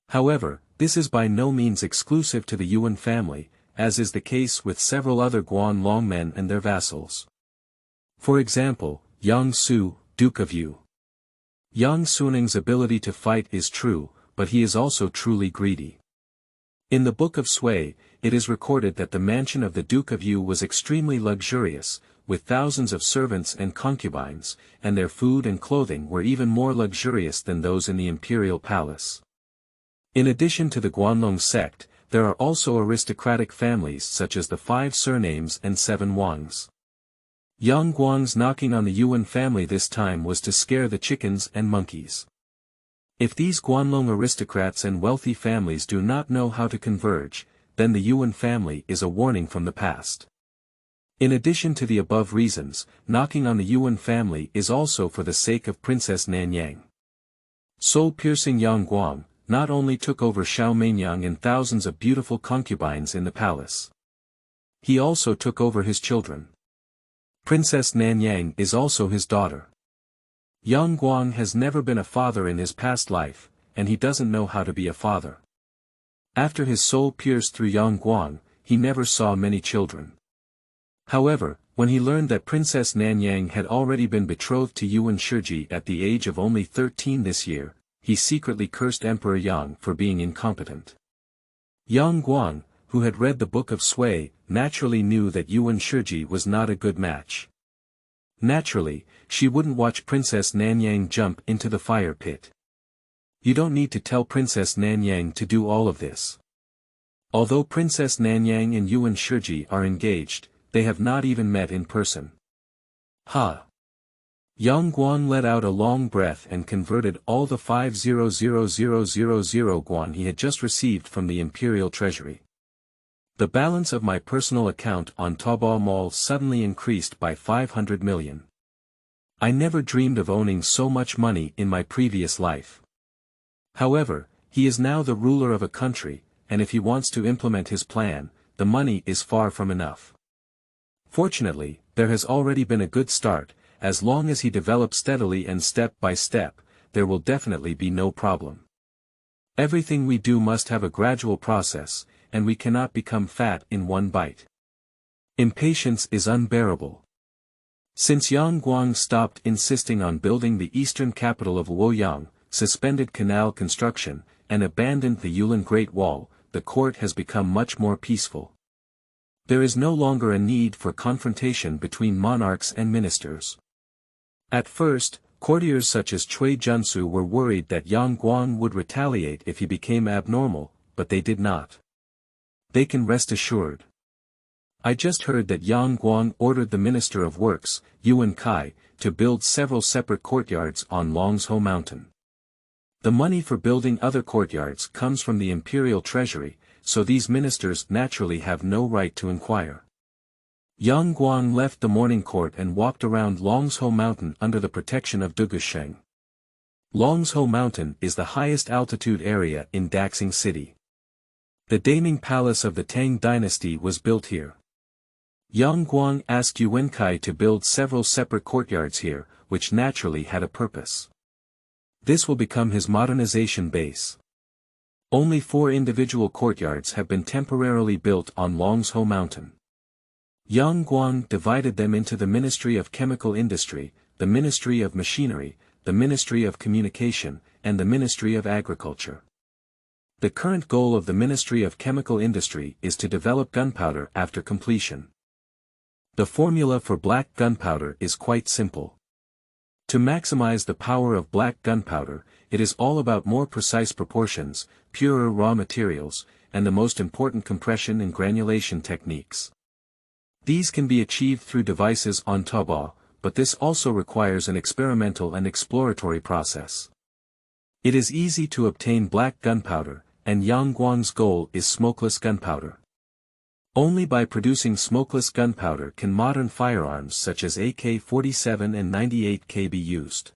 However, this is by no means exclusive to the Yuwen family, as is the case with several other Guan longmen and their vassals. For example, Yang Su, Duke of Yu. Yang Suning's ability to fight is true, but he is also truly greedy. In the Book of Sui, it is recorded that the mansion of the Duke of Yu was extremely luxurious, with thousands of servants and concubines, and their food and clothing were even more luxurious than those in the imperial palace. In addition to the Guanlong sect, there are also aristocratic families such as the 5 surnames and 7 Wangs. Young Guang's knocking on the Yuwen family this time was to scare the chickens and monkeys. If these Guanlong aristocrats and wealthy families do not know how to converge, then the Yuwen family is a warning from the past. In addition to the above reasons, knocking on the Yuwen family is also for the sake of Princess Meiniang. Soul-piercing Yang Guang not only took over Xiao Meiniang and thousands of beautiful concubines in the palace. He also took over his children. Princess Meiniang is also his daughter. Young Guang has never been a father in his past life, and he doesn't know how to be a father. After his soul pierced through Young Guang, he never saw many children. However, when he learned that Princess Meiniang had already been betrothed to Yuwen Shiji at the age of only 13 this year, he secretly cursed Emperor Yang for being incompetent. Young Guang, who had read the Book of Sui, naturally knew that Yuwen Shiji was not a good match. Naturally, she wouldn't watch Princess Meiniang jump into the fire pit. You don't need to tell Princess Meiniang to do all of this. Although Princess Meiniang and Yuwen Shiji are engaged, they have not even met in person. Ha! Young Guan let out a long breath and converted all the 500,000 Guan he had just received from the imperial treasury. The balance of my personal account on Taobao Mall suddenly increased by 500 million. I never dreamed of owning so much money in my previous life. However, he is now the ruler of a country, and if he wants to implement his plan, the money is far from enough. Fortunately, there has already been a good start. As long as he develops steadily and step by step, there will definitely be no problem. Everything we do must have a gradual process, and we cannot become fat in one bite. Impatience is unbearable. Since Yang Guang stopped insisting on building the eastern capital of Luoyang, suspended canal construction, and abandoned the Yulin Great Wall, the court has become much more peaceful. There is no longer a need for confrontation between monarchs and ministers. At first, courtiers such as Cui Junsu were worried that Yang Guang would retaliate if he became abnormal, but they did not. They can rest assured. I just heard that Yang Guang ordered the Minister of Works, Yuwen Kai, to build several separate courtyards on Longsho Mountain. The money for building other courtyards comes from the imperial treasury, so these ministers naturally have no right to inquire. Yang Guang left the morning court and walked around Longsho Mountain under the protection of Dugusheng. Longsho Mountain is the highest altitude area in Daxing City. The Daming Palace of the Tang Dynasty was built here. Yang Guang asked Yuwen Kai to build several separate courtyards here, which naturally had a purpose. This will become his modernization base. Only 4 individual courtyards have been temporarily built on Longzhou Mountain. Yang Guang divided them into the Ministry of Chemical Industry, the Ministry of Machinery, the Ministry of Communication, and the Ministry of Agriculture. The current goal of the Ministry of Chemical Industry is to develop gunpowder after completion. The formula for black gunpowder is quite simple. To maximize the power of black gunpowder, it is all about more precise proportions, purer raw materials, and the most important compression and granulation techniques. These can be achieved through devices on Taobao, but this also requires an experimental and exploratory process. It is easy to obtain black gunpowder, and Yang Guang's goal is smokeless gunpowder. Only by producing smokeless gunpowder can modern firearms such as AK-47 and 98K be used.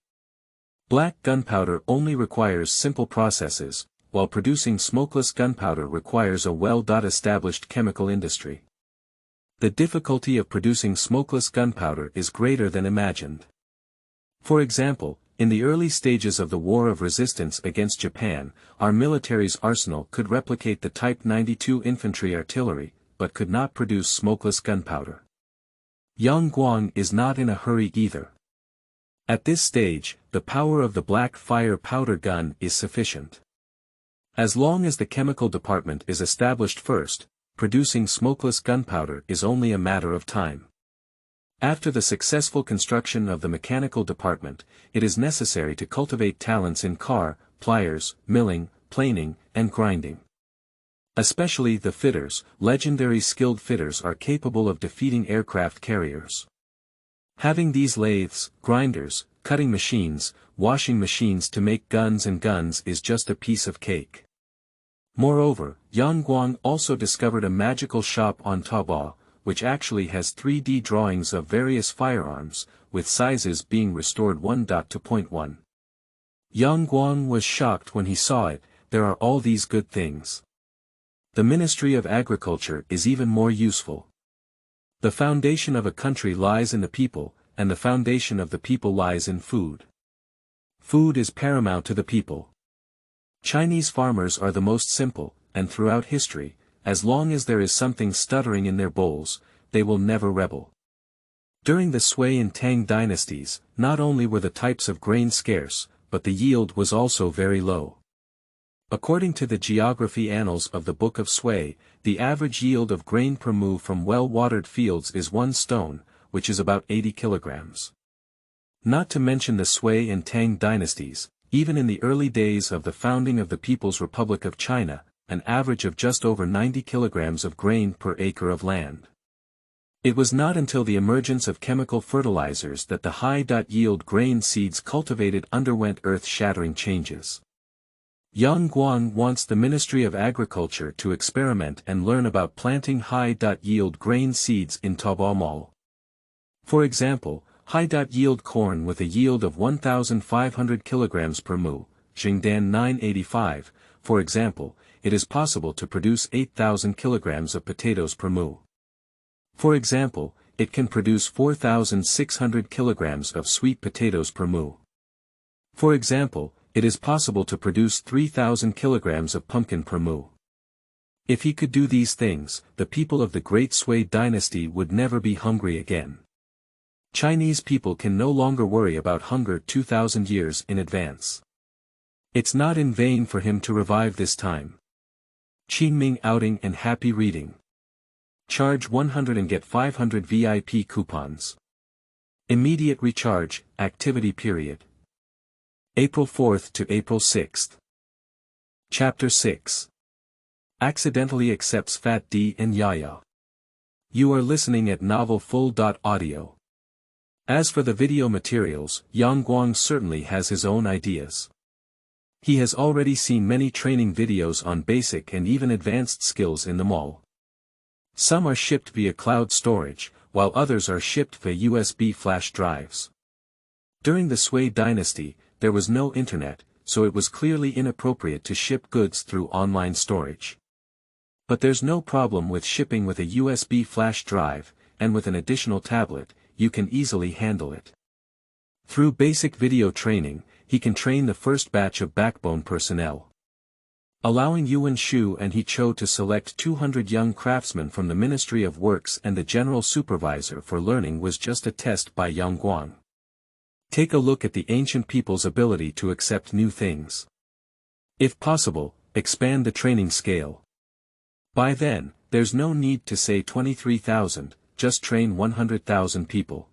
Black gunpowder only requires simple processes, while producing smokeless gunpowder requires a well-established chemical industry. The difficulty of producing smokeless gunpowder is greater than imagined. For example, in the early stages of the War of Resistance against Japan, our military's arsenal could replicate the Type 92 infantry artillery, but could not produce smokeless gunpowder. Yang Guang is not in a hurry either. At this stage, the power of the black fire powder gun is sufficient. As long as the chemical department is established first, producing smokeless gunpowder is only a matter of time. After the successful construction of the mechanical department, it is necessary to cultivate talents in car, pliers, milling, planing, and grinding. Especially the fitters, legendary skilled fitters are capable of defeating aircraft carriers. Having these lathes, grinders, cutting machines, washing machines to make guns is just a piece of cake. Moreover, Yang Guang also discovered a magical shop on Taobao, which actually has 3D drawings of various firearms, with sizes being restored 1:2.1. Yang Guang was shocked when he saw it. There are all these good things. The Ministry of Agriculture is even more useful. The foundation of a country lies in the people, and the foundation of the people lies in food. Food is paramount to the people. Chinese farmers are the most simple, and throughout history, as long as there is something stuttering in their bowls, they will never rebel. During the Sui and Tang dynasties, not only were the types of grain scarce, but the yield was also very low. According to the geography annals of the Book of Sui, the average yield of grain per mu from well-watered fields is 1 stone, which is about 80 kilograms. Not to mention the Sui and Tang dynasties, even in the early days of the founding of the People's Republic of China, an average of just over 90 kilograms of grain per acre of land. It was not until the emergence of chemical fertilizers that the high-yield grain seeds cultivated underwent earth-shattering changes. Yang Guang wants the Ministry of Agriculture to experiment and learn about planting high-yield grain seeds in Taobao Mall. For example, high-yield corn with a yield of 1,500 kilograms per mu, Jingdan 985, for example, it is possible to produce 8,000 kilograms of potatoes per mu. For example, it can produce 4,600 kilograms of sweet potatoes per mu. For example, it is possible to produce 3,000 kilograms of pumpkin per mu. If he could do these things, the people of the Great Sui dynasty would never be hungry again. Chinese people can no longer worry about hunger 2,000 years in advance. It's not in vain for him to revive this time. Qingming outing and happy reading. Charge 100 and get 500 VIP coupons. Immediate recharge, activity period. April 4th to April 6th. Chapter 6. Accidentally accepts Fat D and Yaya. You are listening at novelfull.audio. As for the video materials, Yang Guang certainly has his own ideas. He has already seen many training videos on basic and even advanced skills in the mall. Some are shipped via cloud storage, while others are shipped via USB flash drives. During the Sui dynasty, there was no internet, so it was clearly inappropriate to ship goods through online storage. But there's no problem with shipping with a USB flash drive, and with an additional tablet, you can easily handle it. Through basic video training, he can train the first batch of backbone personnel. allowing Yuwen Shu and Xiao to select 200 young craftsmen from the Ministry of Works and the General Supervisor for Learning was just a test by young Guang. Take a look at the ancient people's ability to accept new things. If possible, expand the training scale. By then, there's no need to say 23,000, just train 100,000 people.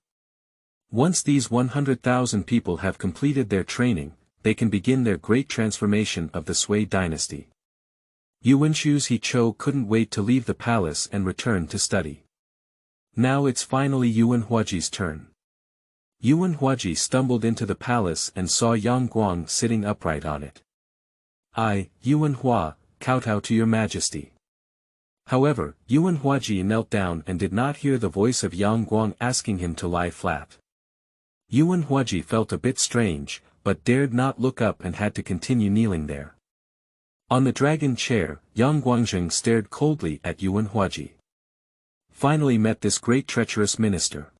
Once these 100,000 people have completed their training, they can begin their great transformation of the Sui dynasty. Yuwen Shu's Xiao couldn't wait to leave the palace and return to study. Now it's finally Yuwen Huaji's turn. Yuwen Huaji stumbled into the palace and saw young Guang sitting upright on it. "I, Yuwen Hua, kowtow to your majesty." However, Yuwen Huaji knelt down and did not hear the voice of young Guang asking him to lie flat. Yuwen Huaji felt a bit strange, but dared not look up and had to continue kneeling there. On the dragon chair, young Guangjing stared coldly at Yuwen Huaji. Finally met this great treacherous minister.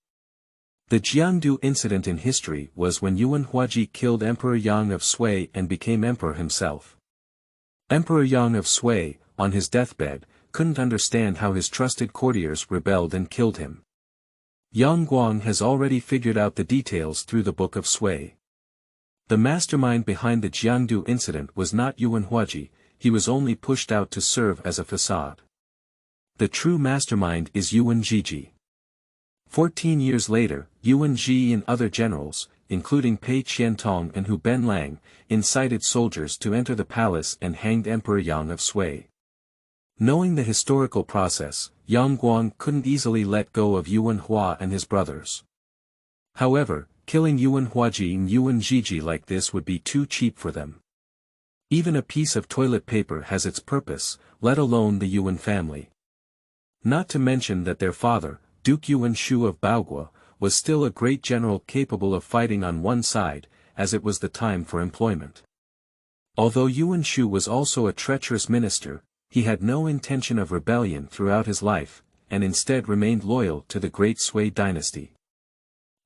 The Jiangdu incident in history was when Yuwen Huaji killed Emperor Yang of Sui and became emperor himself. Emperor Yang of Sui, on his deathbed, couldn't understand how his trusted courtiers rebelled and killed him. Young Guang has already figured out the details through the Book of Sui. The mastermind behind the Jiangdu incident was not Yuwen Huaji, he was only pushed out to serve as a facade. The true mastermind is Yuwen Jiji. 14 years later, Yuwen Ji and other generals, including Pei Qiantong and Hu Benlang, incited soldiers to enter the palace and hanged Emperor Yang of Sui. Knowing the historical process, young Guang couldn't easily let go of Yuwen Hua and his brothers. However, killing Yuwen Huaji and Yuwen Jiji like this would be too cheap for them. Even a piece of toilet paper has its purpose, let alone the Yuwen family. Not to mention that their father, Duke Yuwen Shu of Baogua, was still a great general capable of fighting on one side, as it was the time for employment. Although Yuwen Shu was also a treacherous minister, he had no intention of rebellion throughout his life, and instead remained loyal to the great Sui dynasty.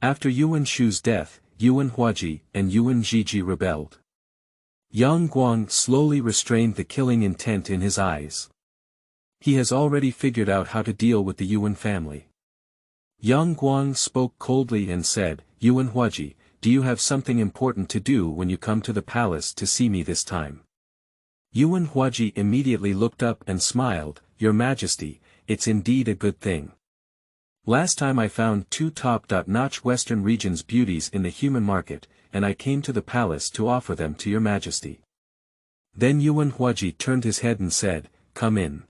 After Yuwen Shu's death, Yuwen Huaji and Yuwen Jiji rebelled. Young Guang slowly restrained the killing intent in his eyes. He has already figured out how to deal with the Yuwen family. Young Guang spoke coldly and said, "Yuwen Huaji, do you have something important to do when you come to the palace to see me this time?" Yuwen Huaji immediately looked up and smiled, "Your Majesty, it's indeed a good thing. Last time I found two top-notch Western regions beauties in the human market, and I came to the palace to offer them to your Majesty." Then Yuwen Huaji turned his head and said, "Come in."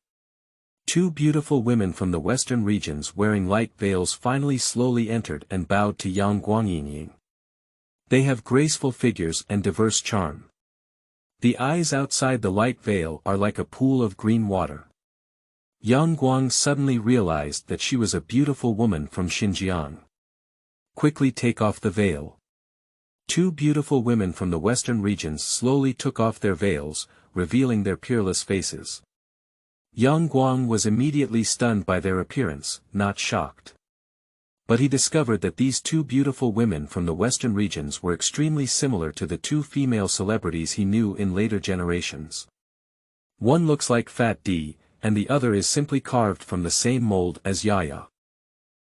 Two beautiful women from the western regions wearing light veils finally slowly entered and bowed to young Guangying. They have graceful figures and diverse charm. The eyes outside the light veil are like a pool of green water. Young Guang suddenly realized that she was a beautiful woman from Xinjiang. "Quickly take off the veil." Two beautiful women from the western regions slowly took off their veils, revealing their peerless faces. Young Guang was immediately stunned by their appearance, not shocked. But he discovered that these two beautiful women from the western regions were extremely similar to the two female celebrities he knew in later generations. One looks like Fat D, and the other is simply carved from the same mold as Yaya.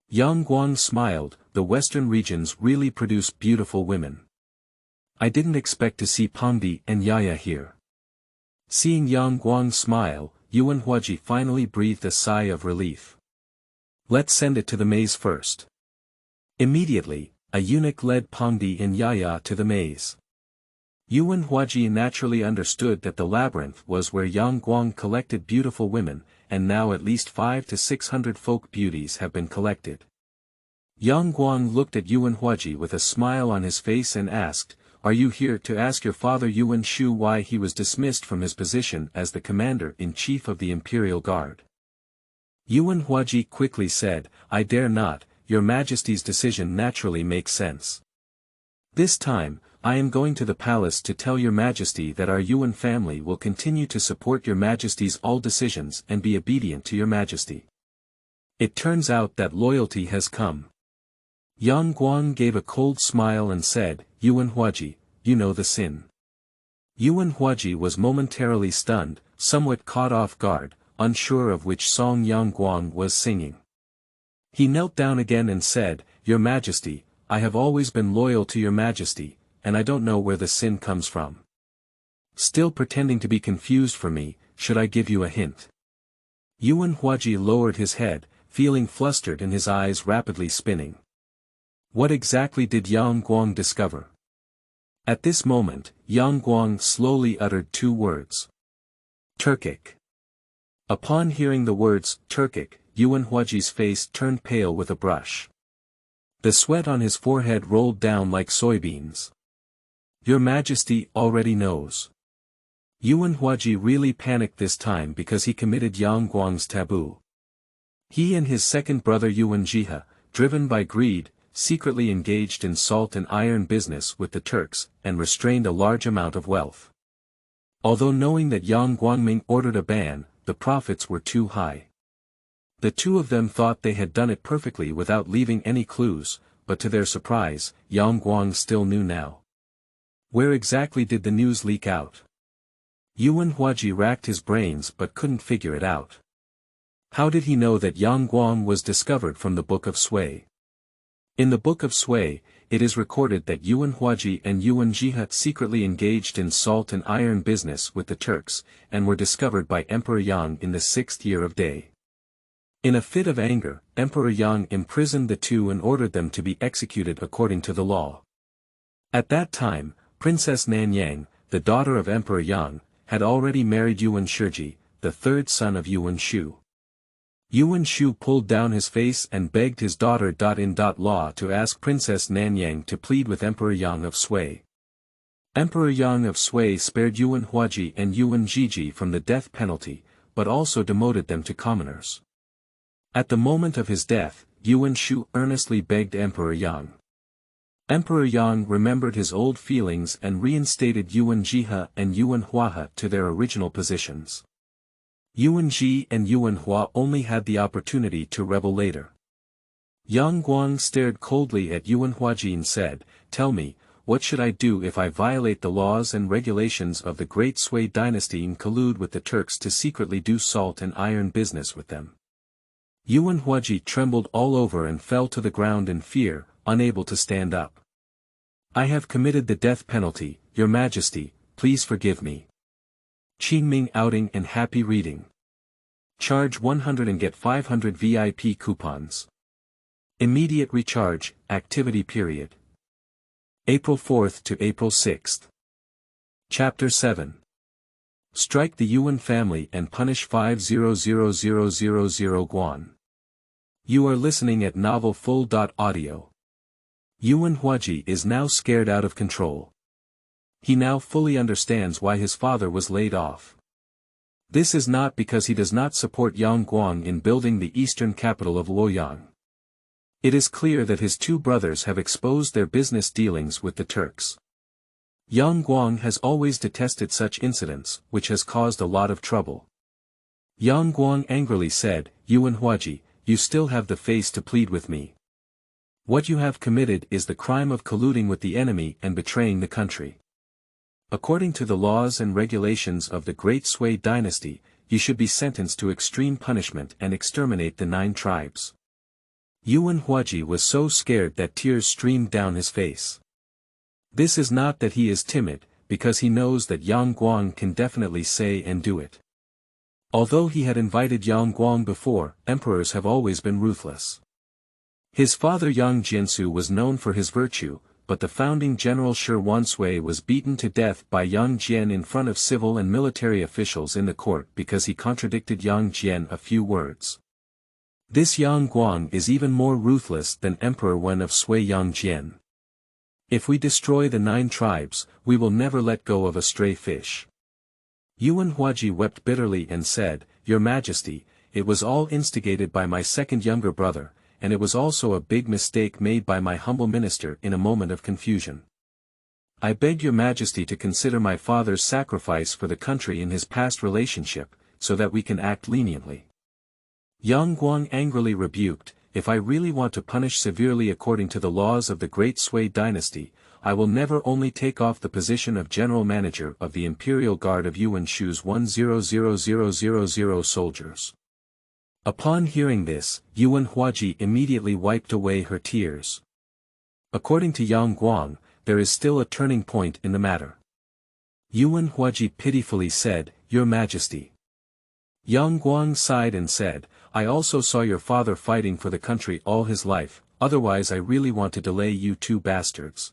Young Guang smiled, the western regions really produce beautiful women. I didn't expect to see Pangdi and Yaya here. Seeing young Guang smile, Yuwen Huaji finally breathed a sigh of relief. Let's send it to the maze first. Immediately, a eunuch led Pangdi and Yaya to the maze. Yuwen Huaji naturally understood that the labyrinth was where young Guang collected beautiful women, and now at least 500 to 600 folk beauties have been collected. Young Guang looked at Yuwen Huaji with a smile on his face and asked, "Are you here to ask your father Yuwen Shu why he was dismissed from his position as the commander-in-chief of the Imperial Guard?" Yuwen Huaji quickly said, "I dare not, your Majesty's decision naturally makes sense. This time, I am going to the palace to tell your Majesty that our Yuwen family will continue to support your Majesty's all decisions and be obedient to your Majesty." It turns out that loyalty has come. Young Guang gave a cold smile and said, "Yuwen Huaji, you know the sin. Yuwen Hua was momentarily stunned, somewhat caught off guard, unsure of which song young Guang was singing. He knelt down again and said, "Your Majesty, I have always been loyal to your Majesty, and I don't know where the sin comes from. Still pretending to be confused for me, should I give you a hint?" Yuwen Hua lowered his head, feeling flustered and his eyes rapidly spinning. What exactly did Yang Guang discover? At this moment, Yang Guang slowly uttered two words. Turkic. Upon hearing the words, Turkic, Yuwen Hua's face turned pale with a brush. The sweat on his forehead rolled down like soybeans. Your Majesty already knows. Yuwen Hua really panicked this time because he committed Yang Guang's taboo. He and his second brother Yuwen Jiha, driven by greed, secretly engaged in salt and iron business with the Turks and restrained a large amount of wealth. Although knowing that Yang Guangming ordered a ban, the profits were too high. The two of them thought they had done it perfectly without leaving any clues, but to their surprise, Yang Guang still knew now. Where exactly did the news leak out? Yuwen Hua racked his brains but couldn't figure it out. How did he know that Yang Guang was discovered from the Book of Sui? In the Book of Sui, it is recorded that Yuwen Hua and Yuwen Jiha secretly engaged in salt and iron business with the Turks, and were discovered by Emperor Yang in the 6th year of Day. In a fit of anger, Emperor Yang imprisoned the two and ordered them to be executed according to the law. At that time, Princess Meiniang, the daughter of Emperor Yang, had already married Yuwen Shiji, the third son of Yuwen Shu. Yuwen Shu pulled down his face and begged his daughter in law to ask Princess Nanyang to plead with Emperor Yang of Sui. Emperor Yang of Sui spared Yuwen Hua and Yuwen Jiji from the death penalty, but also demoted them to commoners. At the moment of his death, Yuwen Shu earnestly begged Emperor Yang. Emperor Yang remembered his old feelings and reinstated Yuwen Jiha and Yuwen Hua to their original positions. Yuwen Ji and Yuwen Hua only had the opportunity to rebel later. Yang Guang stared coldly at Yuwen Hua and said, "Tell me, what should I do if I violate the laws and regulations of the Great Sui Dynasty and collude with the Turks to secretly do salt and iron business with them?" Yuwen Hua trembled all over and fell to the ground in fear, unable to stand up. "I have committed the death penalty, Your Majesty, please forgive me." Qingming outing and happy reading. Charge 100 and get 500 VIP coupons. Immediate recharge, activity period. April 4th to April 6th. Chapter 7. Strike the Yuwen family and punish 500,000 Guan. You are listening at Novel Full.audio. Yuwen Hua is now scared out of control. He now fully understands why his father was laid off. This is not because he does not support Yang Guang in building the eastern capital of Luoyang. It is clear that his two brothers have exposed their business dealings with the Turks. Yang Guang has always detested such incidents, which has caused a lot of trouble. Yang Guang angrily said, "Yuwen Hua, you still have the face to plead with me. What you have committed is the crime of colluding with the enemy and betraying the country. According to the laws and regulations of the Great Sui Dynasty, you should be sentenced to extreme punishment and exterminate the 9 tribes." Yuwen Hua was so scared that tears streamed down his face. This is not that he is timid, because he knows that Yang Guang can definitely say and do it. Although he had invited Yang Guang before, emperors have always been ruthless. His father Yang Jiansu was known for his virtue, but the founding general Shi Wansui was beaten to death by Yang Jian in front of civil and military officials in the court because he contradicted Yang Jian a few words. This Yang Guang is even more ruthless than Emperor Wen of Sui Yang Jian. If we destroy the 9 tribes, we will never let go of a stray fish. Yuwen Hua wept bitterly and said, "Your Majesty, it was all instigated by my second younger brother, and it was also a big mistake made by my humble minister in a moment of confusion. I beg your Majesty to consider my father's sacrifice for the country in his past relationship, so that we can act leniently." Yang Guang angrily rebuked, "If I really want to punish severely according to the laws of the Great Sui Dynasty, I will never only take off the position of general manager of the Imperial Guard of Yuwen Shu's 100,000 soldiers. Upon hearing this, Yuwen Hua immediately wiped away her tears. According to Guang, there is still a turning point in the matter. Yuwen Hua pitifully said, Your Majesty. Guang sighed and said, I also saw your father fighting for the country all his life, otherwise I really want to delay you two bastards.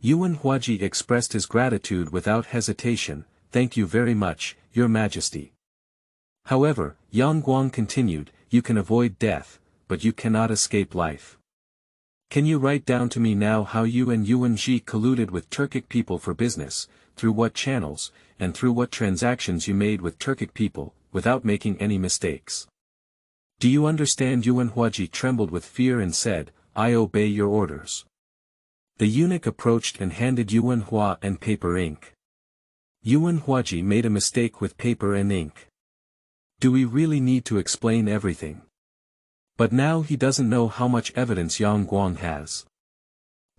Yuwen Hua expressed his gratitude without hesitation, Thank you very much, Your Majesty. However, Guang continued, You can avoid death, but you cannot escape life. Can you write down to me now how you and Yuwen colluded with Turkic people for business, through what channels, and through what transactions you made with Turkic people, without making any mistakes? Do you understand? Yuwen Hua trembled with fear and said, I obey your orders. The eunuch approached and handed Yuwen Hua and paper ink. Yuwen Hua made a mistake with paper and ink. Do we really need to explain everything? But now he doesn't know how much evidence Guang has.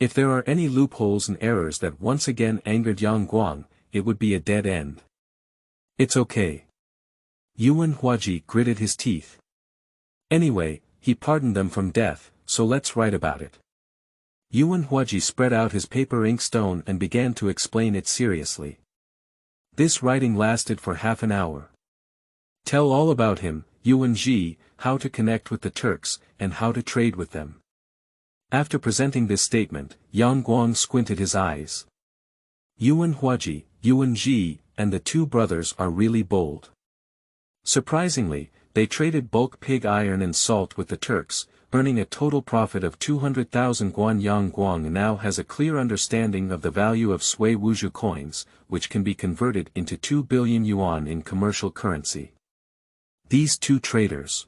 If there are any loopholes and errors that once again angered Guang, it would be a dead end. It's okay. Yuwen Hua gritted his teeth. Anyway, he pardoned them from death, so let's write about it. Yuwen Hua spread out his paper ink stone and began to explain it seriously. This writing lasted for half an hour. Tell all about him, Yuwen, how to connect with the Turks, and how to trade with them. After presenting this statement, Guang squinted his eyes. Yuwen Hua, Yuwen, and the two brothers are really bold. Surprisingly, they traded bulk pig iron and salt with the Turks, earning a total profit of 200,000 Guan. Guang now has a clear understanding of the value of Sui Wuzhu coins, which can be converted into 2 billion yuan in commercial currency. These two traders.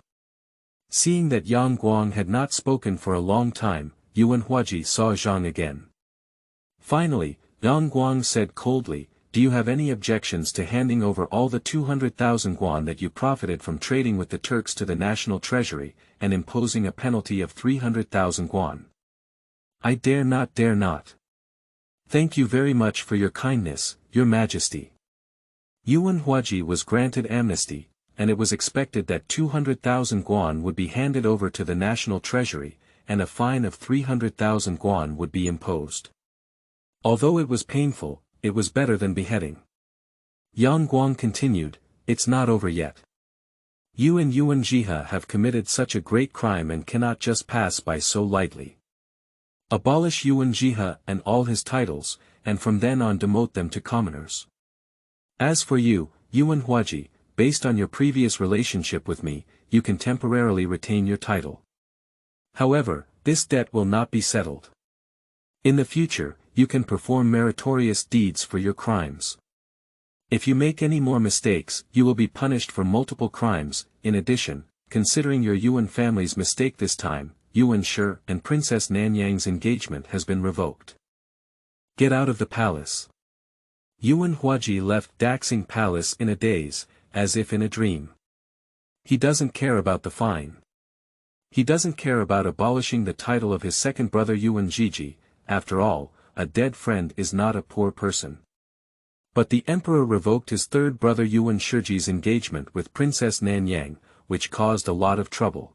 Seeing that Guang had not spoken for a long time, Yuwen Hua saw Zhang again. Finally, Guang said coldly, Do you have any objections to handing over all the 200,000 Guan that you profited from trading with the Turks to the national treasury, and imposing a penalty of 300,000 Guan? I dare not. Thank you very much for your kindness, Your Majesty. Yuwen Hua was granted amnesty, and it was expected that 200,000 Guan would be handed over to the national treasury, and a fine of 300,000 Guan would be imposed. Although it was painful, it was better than beheading. Guang continued, It's not over yet. You and Yuwen have committed such a great crime and cannot just pass by so lightly. Abolish Yuwen and all his titles, and from then on demote them to commoners. As for you, Yuwen Hua, based on your previous relationship with me, you can temporarily retain your title. However, this debt will not be settled. In the future, you can perform meritorious deeds for your crimes. If you make any more mistakes, you will be punished for multiple crimes. In addition, considering your Yuwen family's mistake this time, Yuwen Shi and Princess Nanyang's engagement has been revoked. Get out of the palace. Yuwen Hua left Daxing Palace in a daze, as if in a dream. He doesn't care about the fine. He doesn't care about abolishing the title of his second brother Yuwen. After all, a dead friend is not a poor person. But the emperor revoked his third brother Yuwen Shi's engagement with Princess Nanyang, which caused a lot of trouble.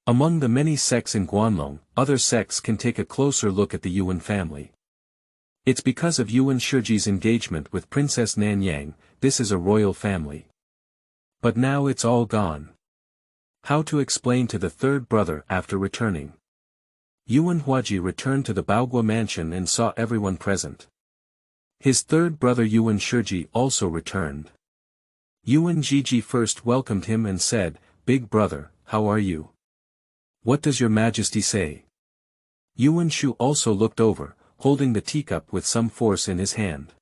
Among the many sects in Guanlong, other sects can take a closer look at the Yuwen family. It's because of Yuwen Shi's engagement with Princess Nanyang, this is a royal family. But now it's all gone. How to explain to the third brother after returning? Yuwen Hua returned to the Baogua mansion and saw everyone present. His third brother Yuwen Shi also returned. Yuwen first welcomed him and said, Big brother, how are you? What does your majesty say? Yuwen Shu also looked over, holding the teacup with some force in his hand.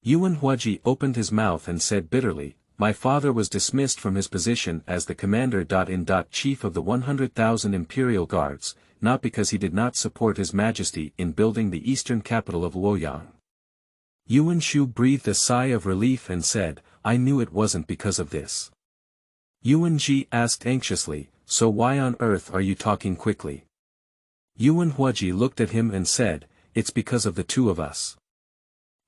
Yuwen Hua opened his mouth and said bitterly, My father was dismissed from his position as the commander-in-chief of the 100,000 imperial guards, not because he did not support his majesty in building the eastern capital of Luoyang. Yuwen Shu breathed a sigh of relief and said, I knew it wasn't because of this. Yuwen asked anxiously, So why on earth are you talking quickly? Yuwen Hua looked at him and said, it's because of the two of us.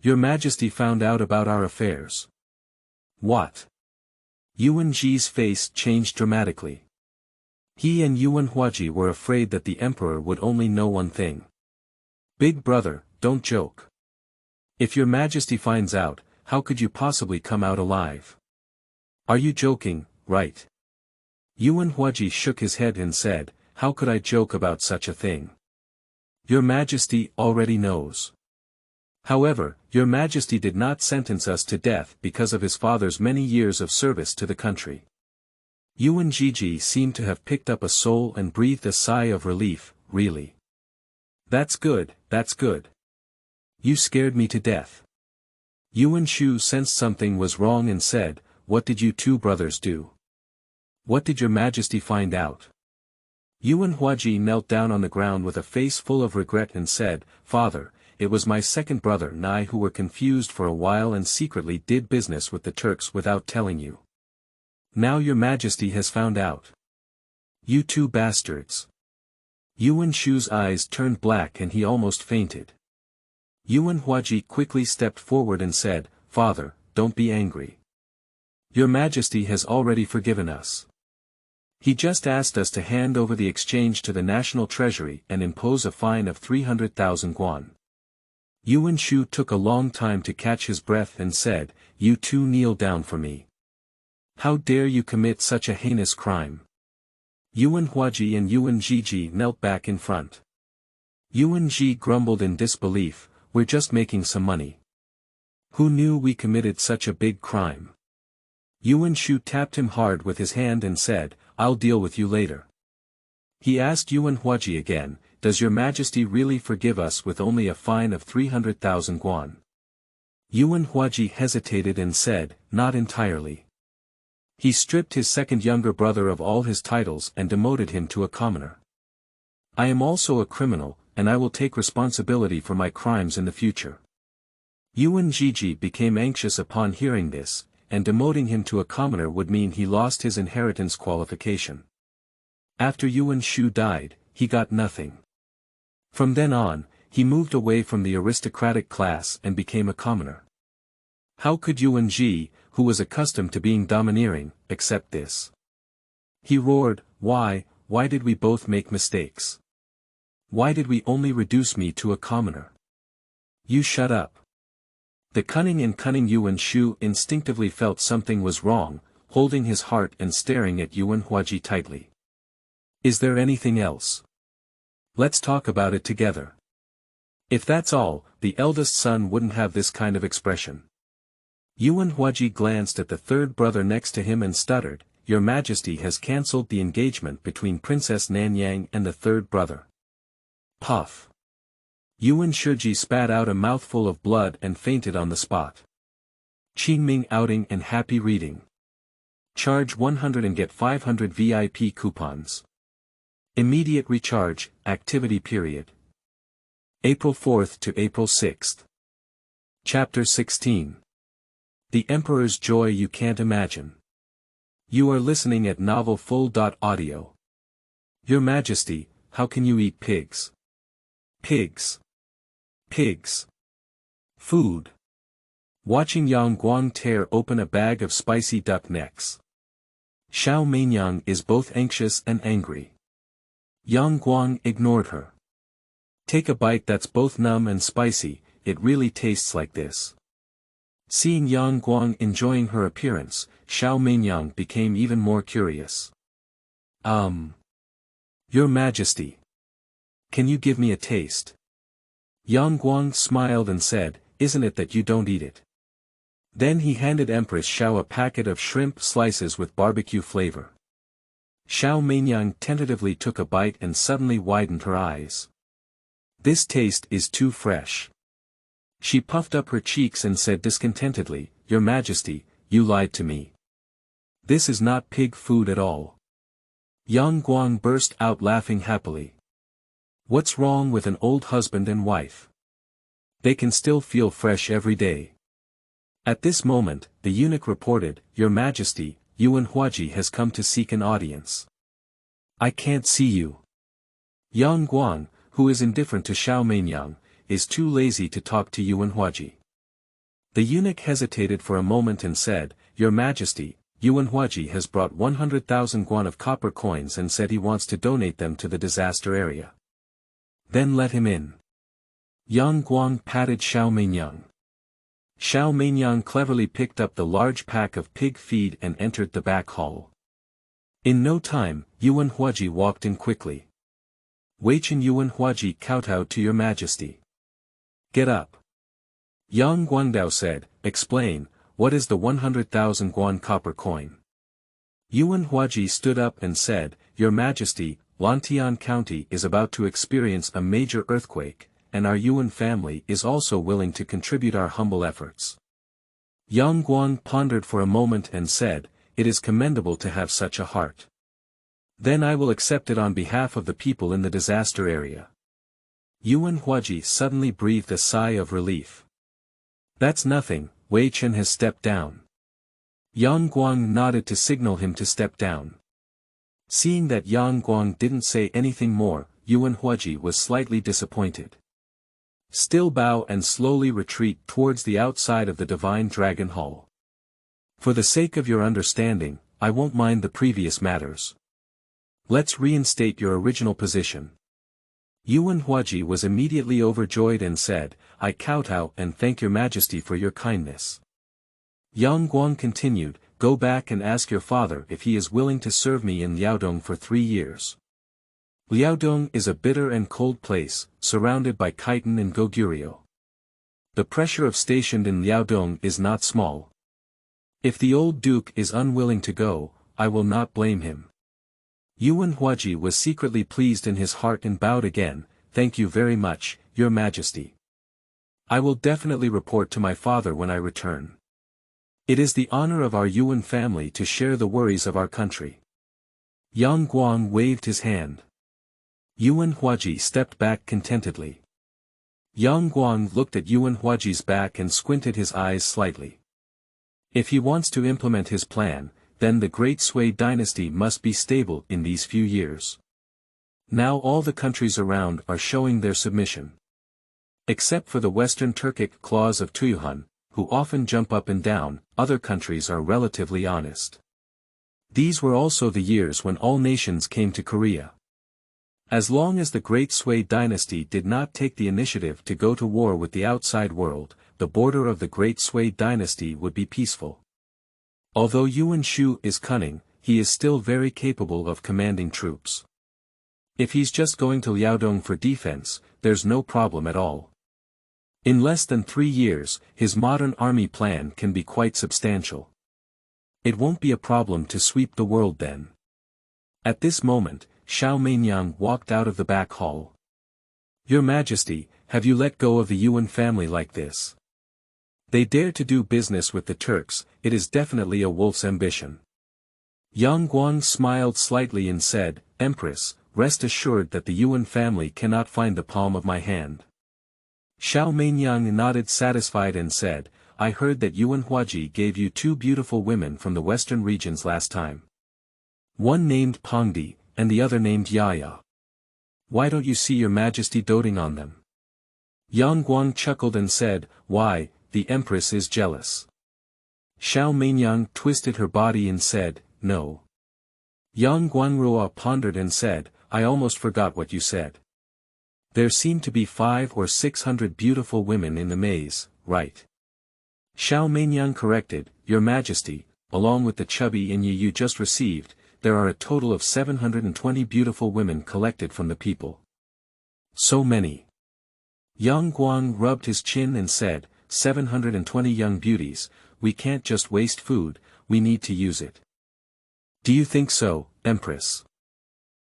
Your Majesty found out about our affairs. What? Yuwen Ji's face changed dramatically. He and Yuwen Hua were afraid that the emperor would only know one thing. Big brother, don't joke. If your Majesty finds out, how could you possibly come out alive? Are you joking, right? Yuwen Hua shook his head and said, how could I joke about such a thing? Your Majesty already knows. However, your Majesty did not sentence us to death because of his father's many years of service to the country. Yuwen Ji seemed to have picked up a soul and breathed a sigh of relief, really. That's good, that's good. You scared me to death. Yuwen Shu sensed something was wrong and said, what did you two brothers do? What did your Majesty find out? Yuwen Hua knelt down on the ground with a face full of regret and said, Father, it was my second brother and I who were confused for a while and secretly did business with the Turks without telling you. Now your Majesty has found out. You two bastards. Yuwen Shu's eyes turned black and he almost fainted. Yuwen Hua quickly stepped forward and said, Father, don't be angry. Your Majesty has already forgiven us. He just asked us to hand over the exchange to the national treasury and impose a fine of 300,000 guan. Yuwen Shu took a long time to catch his breath and said, you two kneel down for me. How dare you commit such a heinous crime? Yuwen Hua and Yuwen Ji knelt back in front. Yuwen Ji grumbled in disbelief, we're just making some money. Who knew we committed such a big crime? Yuwen Shu tapped him hard with his hand and said, I'll deal with you later. He asked Yuwen Hua again, does your Majesty really forgive us with only a fine of 300,000 guan? Yuwen Hua hesitated and said, not entirely. He stripped his second younger brother of all his titles and demoted him to a commoner. I am also a criminal, and I will take responsibility for my crimes in the future. Yuwen Ji became anxious upon hearing this, and demoting him to a commoner would mean he lost his inheritance qualification. After Yuwen Shu died, he got nothing. From then on, he moved away from the aristocratic class and became a commoner. How could Yuwen Ji, who was accustomed to being domineering, accept this? He roared, why did we both make mistakes? Why did we only reduce me to a commoner? You shut up. The cunning Yuwen Shu instinctively felt something was wrong, holding his heart and staring at Yuwen Hua tightly. Is there anything else? Let's talk about it together. If that's all, the eldest son wouldn't have this kind of expression. Yuwen Hua glanced at the third brother next to him and stuttered, Your Majesty has cancelled the engagement between Princess Meiniang and the third brother. Puff. Yuwen Shu spat out a mouthful of blood and fainted on the spot. Qingming outing and happy reading. Charge 100 and get 500 VIP coupons. Immediate recharge, activity period. April 4th to April 6th. Chapter 16. The Emperor's Joy You Can't Imagine. You are listening at novelfull.audio. Your Majesty, how can you eat pigs? Pigs. Pigs. Food. Watching Yang Guang tear open a bag of spicy duck necks. Xiao Meiniang is both anxious and angry. Yang Guang ignored her. Take a bite that's both numb and spicy, it really tastes like this. Seeing Yang Guang enjoying her appearance, Xiao Meiniang became even more curious. Your Majesty. Can you give me a taste? Yang Guang smiled and said, isn't it that you don't eat it? Then he handed Empress Xiao a packet of shrimp slices with barbecue flavor. Xiao Meiniang tentatively took a bite and suddenly widened her eyes. This taste is too fresh. She puffed up her cheeks and said discontentedly, Your Majesty, you lied to me. This is not pig food at all. Yang Guang burst out laughing happily. What's wrong with an old husband and wife? They can still feel fresh every day. At this moment, the eunuch reported, Your Majesty, Yuwen Hua has come to seek an audience. I can't see you. Yang Guang, who is indifferent to Xiao Meiniang, is too lazy to talk to Yuwen Hua. The eunuch hesitated for a moment and said, Your Majesty, Yuwen Hua has brought 100,000 guan of copper coins and said he wants to donate them to the disaster area. Then let him in. Yang Guang patted Xiao Meiniang. Xiao Meiniang cleverly picked up the large pack of pig feed and entered the back hall. In no time, Yuwen Hua walked in quickly. Weichen Yuwen Hua kowtow to your majesty. Get up. Yang Guangdao said, Explain, what is the 100,000 guan copper coin? Yuwen Hua stood up and said, Your Majesty, Lantian County is about to experience a major earthquake, and our Yuwen family is also willing to contribute our humble efforts. Yang Guang pondered for a moment and said, It is commendable to have such a heart. Then I will accept it on behalf of the people in the disaster area. Yuwen Hua suddenly breathed a sigh of relief. That's nothing, Wei Chen has stepped down. Yang Guang nodded to signal him to step down. Seeing that Yang Guang didn't say anything more, Yuwen Hua was slightly disappointed. Still bow and slowly retreat towards the outside of the Divine Dragon Hall. For the sake of your understanding, I won't mind the previous matters. Let's reinstate your original position. Yuwen Hua was immediately overjoyed and said, I kowtow and thank your majesty for your kindness. Yang Guang continued, Go back and ask your father if he is willing to serve me in Liaodong for 3 years. Liaodong is a bitter and cold place, surrounded by chitin and goguryeo. The pressure of stationed in Liaodong is not small. If the old duke is unwilling to go, I will not blame him. Yuwen Hua was secretly pleased in his heart and bowed again, Thank you very much, your majesty. I will definitely report to my father when I return. It is the honor of our Yuwen family to share the worries of our country. Yang Guang waved his hand. Yuwen Hua stepped back contentedly. Yang Guang looked at Yuwen Hua's back and squinted his eyes slightly. If he wants to implement his plan, then the Great Sui dynasty must be stable in these few years. Now all the countries around are showing their submission. Except for the Western Turkic claws of Tuyuhan, who often jump up and down, other countries are relatively honest. These were also the years when all nations came to Korea. As long as the Great Sui dynasty did not take the initiative to go to war with the outside world, the border of the Great Sui dynasty would be peaceful. Although Yuwen Shu is cunning, he is still very capable of commanding troops. If he's just going to Liaodong for defense, there's no problem at all. In less than 3 years, his modern army plan can be quite substantial. It won't be a problem to sweep the world then. At this moment, Xiao Meiniang walked out of the back hall. Your Majesty, have you let go of the Yuwen family like this? They dare to do business with the Turks, it is definitely a wolf's ambition. Yang Guang smiled slightly and said, Empress, rest assured that the Yuwen family cannot find the palm of my hand. Xiao Meiniang nodded satisfied and said, I heard that Yuwen Hua gave you 2 beautiful women from the western regions last time. One named Pongdi, and the other named Yaya. Why don't you see your Majesty doting on them? Yang Guang chuckled and said, Why, the Empress is jealous. Xiao Meiniang twisted her body and said, No. Yang Guangrua pondered and said, I almost forgot what you said. There seem to be 500 or 600 beautiful women in the maze, right? Xiao Meiniang corrected, Your Majesty, along with the chubby Inyi you just received, there are a total of 720 beautiful women collected from the people. So many. Yang Guang rubbed his chin and said, 720 young beauties, we can't just waste food, we need to use it. Do you think so, Empress?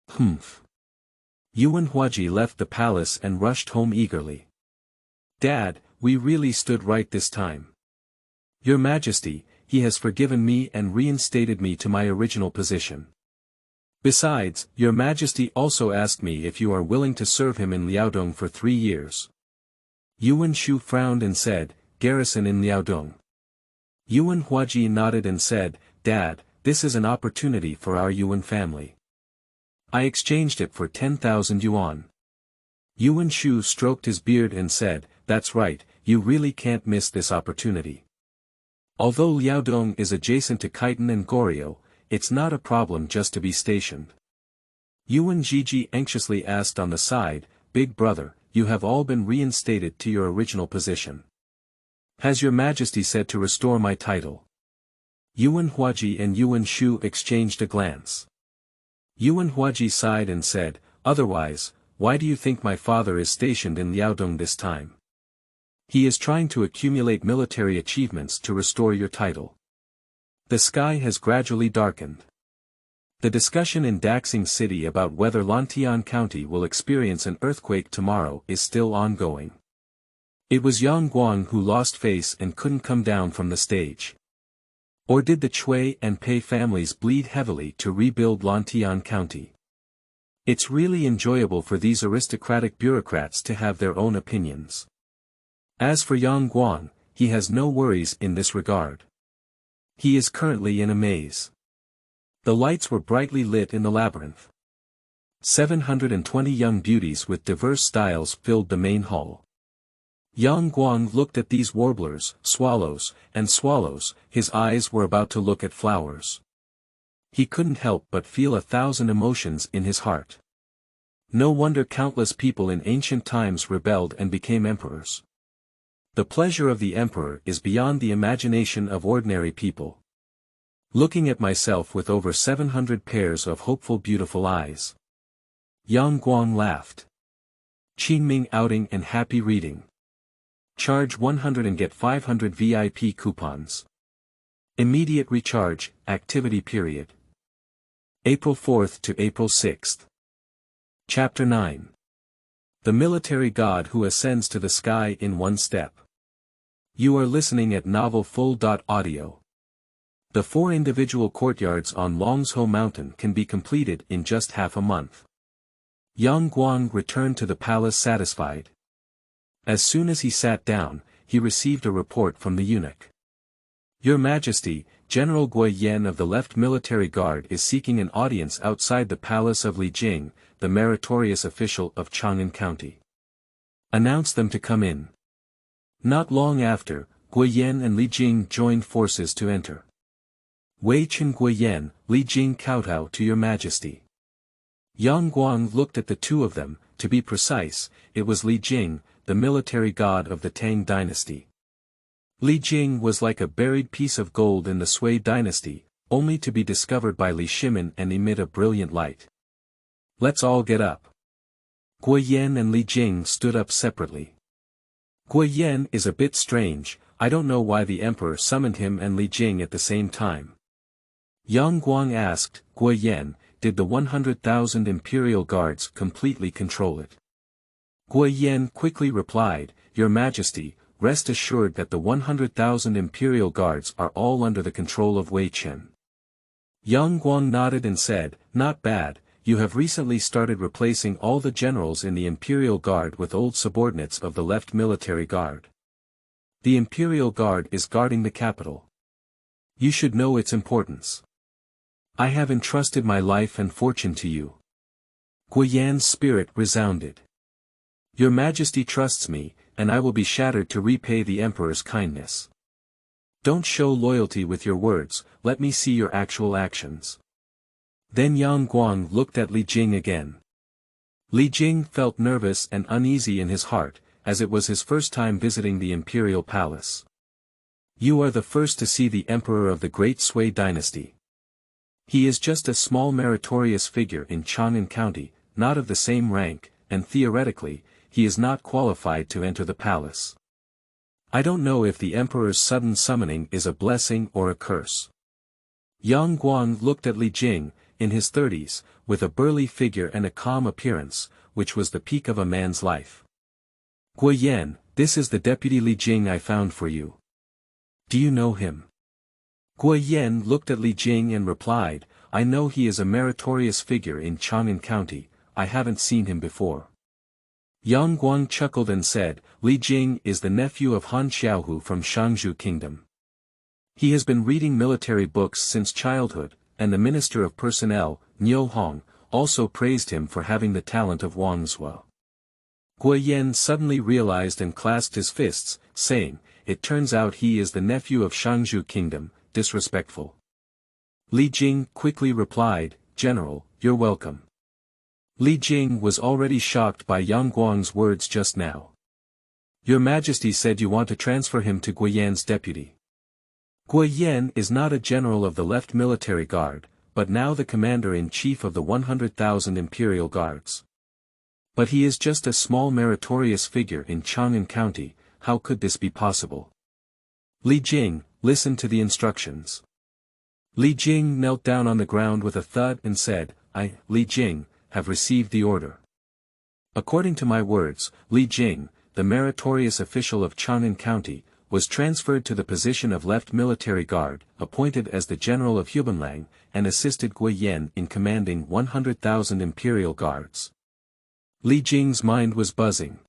Humph. Yuwen Hua left the palace and rushed home eagerly. Dad, we really stood right this time. Your Majesty, he has forgiven me and reinstated me to my original position. Besides, Your Majesty also asked me if you are willing to serve him in Liaodong for 3 years. Yuwen Shu frowned and said, Garrison in Liaodong. Yuwen Hua nodded and said, Dad, this is an opportunity for our Yuwen family. I exchanged it for 10,000 yuan. Yuwen Hua stroked his beard and said, "That's right, you really can't miss this opportunity. Although Liaodong is adjacent to Khitan and Goryeo, it's not a problem just to be stationed." Yuwen Jiji anxiously asked on the side, "Big brother, you have all been reinstated to your original position. Has your majesty said to restore my title?" Yuwen Huaji and Yuwen Hua exchanged a glance. Yuwen Huaji sighed and said, "Otherwise, why do you think my father is stationed in Liaodong this time? He is trying to accumulate military achievements to restore your title." The sky has gradually darkened. The discussion in Daxing City about whether Lantian County will experience an earthquake tomorrow is still ongoing. It was young Guang who lost face and couldn't come down from the stage. Or did the Chui and Pei families bleed heavily to rebuild Lantian County? It's really enjoyable for these aristocratic bureaucrats to have their own opinions. As for young Guan, he has no worries in this regard. He is currently in a maze. The lights were brightly lit in the labyrinth. 720 young beauties with diverse styles filled the main hall. Young Guang looked at these warblers, swallows, his eyes were about to look at flowers. He couldn't help but feel 1,000 emotions in his heart. No wonder countless people in ancient times rebelled and became emperors. The pleasure of the emperor is beyond the imagination of ordinary people. Looking at myself with over 700 pairs of hopeful beautiful eyes. Yang Guang laughed. Qingming outing and happy reading. Charge 100 and get 500 VIP coupons. Immediate recharge, activity period. April 4th to April 6th. Chapter 9. The military god who ascends to the sky in one step. You are listening at novelfull.audio. The 4 individual courtyards on Longsho Mountain can be completed in just half a month. Yang Guang returned to the palace satisfied. As soon as he sat down, he received a report from the eunuch. Your Majesty, General Guan of the Left Military Guard is seeking an audience outside the palace of Jing, the meritorious official of Chang'an County. Announce them to come in. Not long after, Guan and Jing joined forces to enter. Wei Chen Guan, Jing kowtow to your Majesty. Yang Guang looked at the two of them, to be precise, it was Jing, the military god of the Tang Dynasty. Jing was like a buried piece of gold in the Sui dynasty, only to be discovered by Li Shimin and emit a brilliant light. Let's all get up. Guan and Jing stood up separately. Guan is a bit strange, I don't know why the emperor summoned him and Jing at the same time. Yang Guang asked, Guan, did the 100,000 imperial guards completely control it? Guan quickly replied, Your Majesty, rest assured that the 100,000 imperial guards are all under the control of Wei Chen. Yang Guang nodded and said, Not bad, you have recently started replacing all the generals in the imperial guard with old subordinates of the left military guard. The imperial guard is guarding the capital. You should know its importance. I have entrusted my life and fortune to you. Guyan's spirit resounded. Your Majesty trusts me, and I will be shattered to repay the Emperor's kindness. Don't show loyalty with your words, let me see your actual actions. Then Yang Guang looked at Jing again. Jing felt nervous and uneasy in his heart, as it was his first time visiting the imperial palace. You are the first to see the Emperor of the Great Sui dynasty. He is just a small meritorious figure in Chang'an County, not of the same rank, and theoretically, he is not qualified to enter the palace. I don't know if the Emperor's sudden summoning is a blessing or a curse. Yang Guang looked at Jing, in his 30s, with a burly figure and a calm appearance, which was the peak of a man's life. Guyan, this is the deputy Jing I found for you. Do you know him? Guyan looked at Jing and replied, I know he is a meritorious figure in Chang'an County, I haven't seen him before. Yang Guang chuckled and said, Jing is the nephew of Han Xiaohu from Shangzhou Kingdom. He has been reading military books since childhood, and the Minister of Personnel, Huang, also praised him for having the talent of Wangzhou. Guan suddenly realized and clasped his fists, saying, "It turns out he is the nephew of Shangzhou Kingdom, disrespectful." Li Jing quickly replied, "General, you're welcome." Li Jing was already shocked by Yang Guang's words just now. "Your Majesty said you want to transfer him to Guyan's deputy." Guyan is not a general of the left military guard, but now the commander-in-chief of the 100,000 imperial guards. But he is just a small meritorious figure in Chang'an County. How could this be possible? Li Jing, listen to the instructions. Li Jing knelt down on the ground with a thud and said, "I, Li Jing, have received the order." According to my words, Li Jing, the meritorious official of Chang'an County, was transferred to the position of left military guard, appointed as the general of Hubanlang, and assisted Guyan in commanding 100,000 imperial guards. Li Jing's mind was buzzing.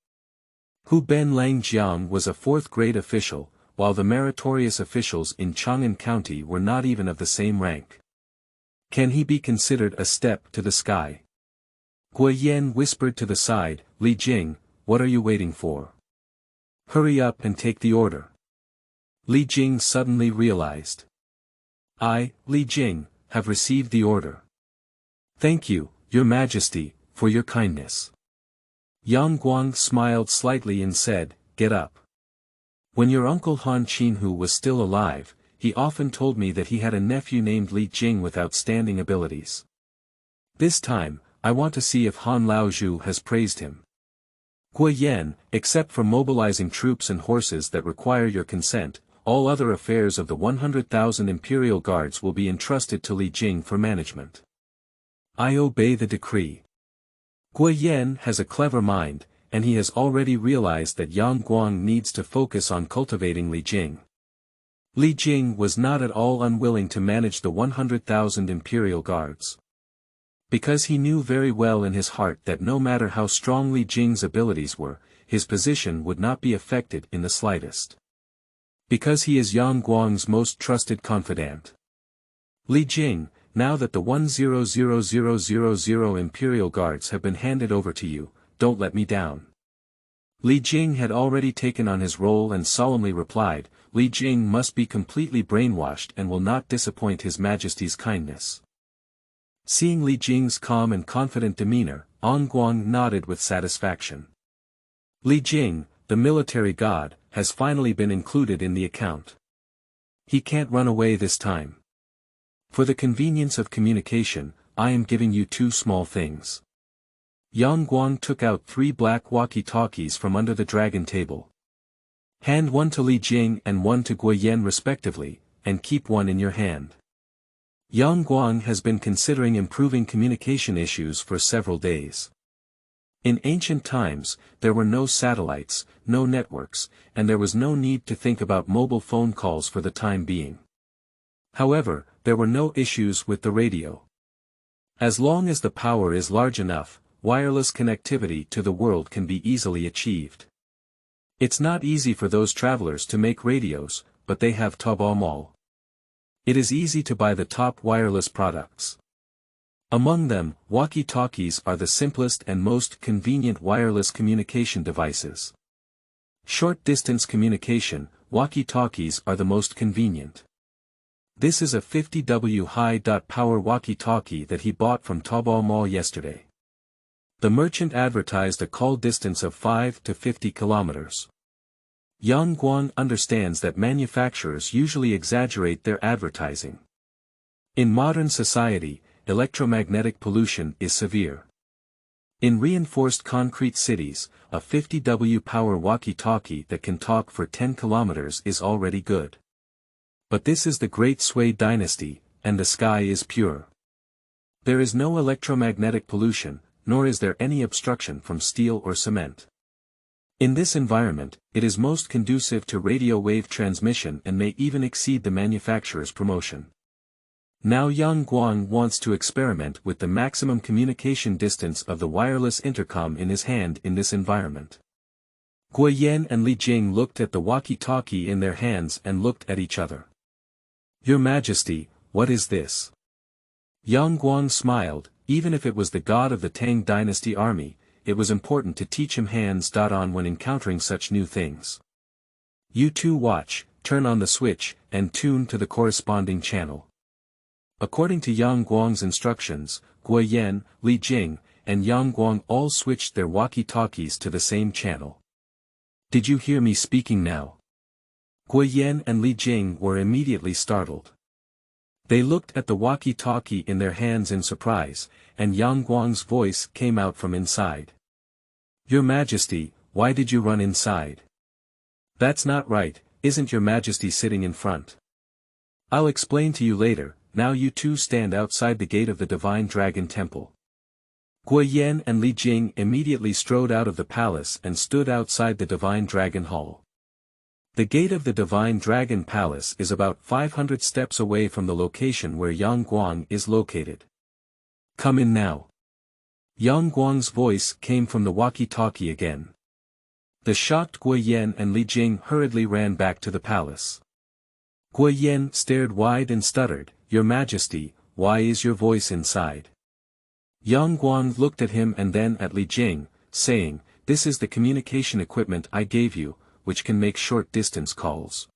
Hu Ben Lang Jiang was a fourth-grade official, while the meritorious officials in Chang'an County were not even of the same rank. Can he be considered a step to the sky? Guyan whispered to the side, "Li Jing, what are you waiting for? Hurry up and take the order." Li Jing suddenly realized. "I, Li Jing, have received the order. Thank you, Your Majesty, for your kindness." Yang Guang smiled slightly and said, "Get up. When your uncle Han Qinhu was still alive, he often told me that he had a nephew named Li Jing with outstanding abilities. This time, I want to see if Han Laozhu has praised him. Guyan, except for mobilizing troops and horses that require your consent, all other affairs of the 100,000 imperial guards will be entrusted to Li Jing for management. I obey the decree." Guyan has a clever mind, and he has already realized that Yang Guang needs to focus on cultivating Li Jing. Li Jing was not at all unwilling to manage the 100,000 imperial guards. Because he knew very well in his heart that no matter how strong Li Jing's abilities were, his position would not be affected in the slightest. Because he is Yang Guang's most trusted confidant. "Li Jing, now that the 100,000 imperial guards have been handed over to you, don't let me down." Li Jing had already taken on his role and solemnly replied, "Li Jing must be completely brainwashed and will not disappoint His Majesty's kindness." Seeing Li Jing's calm and confident demeanor, Yang Guang nodded with satisfaction. Li Jing, the military god, has finally been included in the account. He can't run away this time. For the convenience of communication, I am giving you two small things. Yang Guang took out 3 black walkie-talkies from under the dragon table. Hand one to Li Jing and one to Guyan respectively, and keep one in your hand. Yang Guang has been considering improving communication issues for several days. In ancient times, there were no satellites, no networks, and there was no need to think about mobile phone calls for the time being. However, there were no issues with the radio. As long as the power is large enough, wireless connectivity to the world can be easily achieved. It's not easy for those travelers to make radios, but they have Taobao Mall. It is easy to buy the top wireless products. Among them, walkie-talkies are the simplest and most convenient wireless communication devices. Short-distance communication, walkie-talkies are the most convenient. This is a 50W high-power walkie-talkie that he bought from Taobao Mall yesterday. The merchant advertised a call distance of 5 to 50 kilometers. Yang Guang understands that manufacturers usually exaggerate their advertising. In modern society, electromagnetic pollution is severe. In reinforced concrete cities, a 50W power walkie-talkie that can talk for 10 kilometers is already good. But this is the Great Sui Dynasty, and the sky is pure. There is no electromagnetic pollution, nor is there any obstruction from steel or cement. In this environment, it is most conducive to radio wave transmission and may even exceed the manufacturer's promotion. Now Yang Guang wants to experiment with the maximum communication distance of the wireless intercom in his hand in this environment. Guyan and Li Jing looked at the walkie-talkie in their hands and looked at each other. "Your Majesty, what is this?" Yang Guang smiled. Even if it was the god of the Tang dynasty army, it was important to teach him hands-on when encountering such new things. You two watch, turn on the switch, and tune to the corresponding channel. According to Yang Guang's instructions, Guan, Li Jing, and Yang Guang all switched their walkie-talkies to the same channel. Did you hear me speaking now? Guan and Li Jing were immediately startled. They looked at the walkie-talkie in their hands in surprise, and Yang Guang's voice came out from inside. Your Majesty, why did you run inside? That's not right, isn't your Majesty sitting in front? I'll explain to you later, now you two stand outside the gate of the Divine Dragon Temple. Guan and Li Jing immediately strode out of the palace and stood outside the Divine Dragon Hall. The gate of the Divine Dragon Palace is about 500 steps away from the location where Yang Guang is located. Come in now. Yang Guang's voice came from the walkie-talkie again. The shocked Guan and Li Jing hurriedly ran back to the palace. Guan stared wide and stuttered, Your Majesty, why is your voice inside? Yang Guang looked at him and then at Li Jing, saying, This is the communication equipment I gave you, which can make short-distance calls.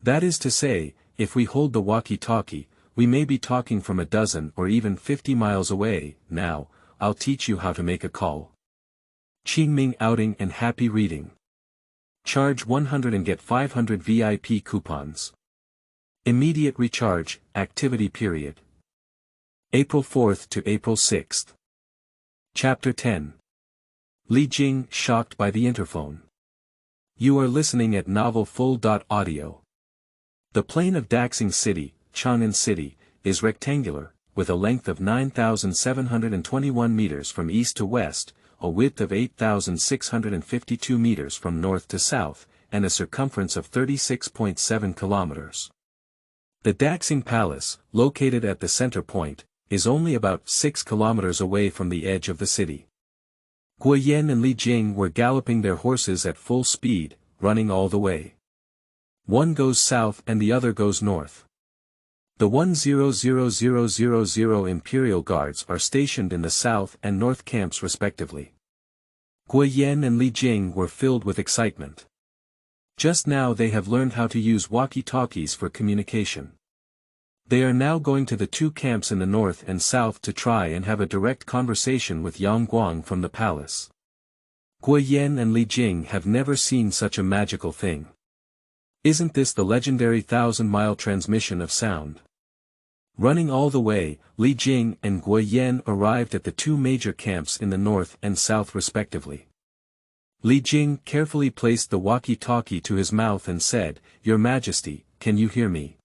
That is to say, if we hold the walkie-talkie, we may be talking from a dozen or even 50 miles away. Now, I'll teach you how to make a call. Qingming outing and happy reading. Charge 100 and get 500 VIP coupons. Immediate recharge, activity period. April 4th to April 6th. Chapter 10. Li Jing shocked by the interphone. You are listening at Novel Full.audio. The plain of Daxing City, Chang'an City, is rectangular, with a length of 9,721 meters from east to west, a width of 8,652 meters from north to south, and a circumference of 36.7 kilometers. The Daxing Palace, located at the center point, is only about 6 kilometers away from the edge of the city. Guan and Li Jing were galloping their horses at full speed, running all the way. One goes south and the other goes north. The 100,000 Imperial Guards are stationed in the south and north camps respectively. Guan and Li Jing were filled with excitement. Just now they have learned how to use walkie-talkies for communication. They are now going to the two camps in the north and south to try and have a direct conversation with Yang Guang from the palace. Guan and Li Jing have never seen such a magical thing. Isn't this the legendary 1,000-mile transmission of sound? Running all the way, Li Jing and Guan arrived at the two major camps in the north and south respectively. Li Jing carefully placed the walkie-talkie to his mouth and said, Your Majesty, can you hear me?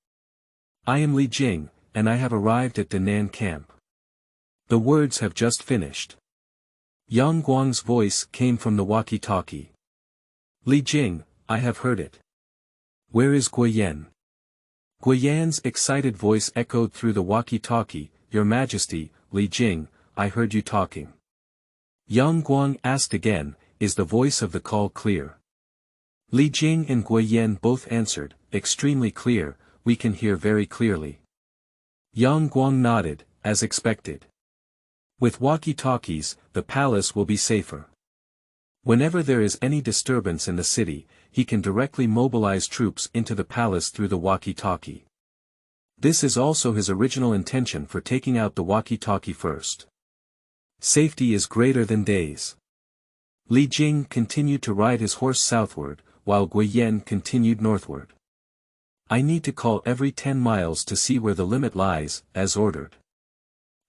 I am Li Jing, and I have arrived at Danan camp. The words have just finished. Yang Guang's voice came from the walkie-talkie. Li Jing, I have heard it. Where is Guan? Guyan's excited voice echoed through the walkie-talkie, Your Majesty, Li Jing, I heard you talking. Yang Guang asked again, Is the voice of the call clear? Li Jing and Guan both answered, Extremely clear, we can hear very clearly. Yang Guang nodded, as expected. With walkie-talkies, the palace will be safer. Whenever there is any disturbance in the city, he can directly mobilize troops into the palace through the walkie-talkie. This is also his original intention for taking out the walkie-talkie first. Safety is greater than days. Li Jing continued to ride his horse southward, while Guan continued northward. I need to call every 10 miles to see where the limit lies, as ordered.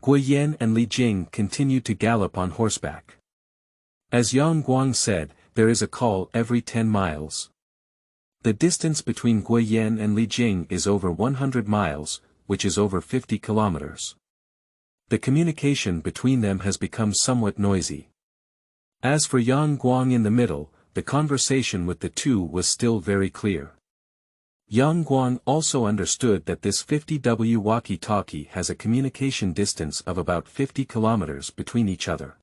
Guan and Li Jing continued to gallop on horseback. As Yang Guang said, there is a call every 10 miles. The distance between Guan and Li Jing is over 100 miles, which is over 50 kilometers. The communication between them has become somewhat noisy. As for Yang Guang in the middle, the conversation with the two was still very clear. Yang Guang also understood that this 50W walkie-talkie has a communication distance of about 50 kilometers between each other.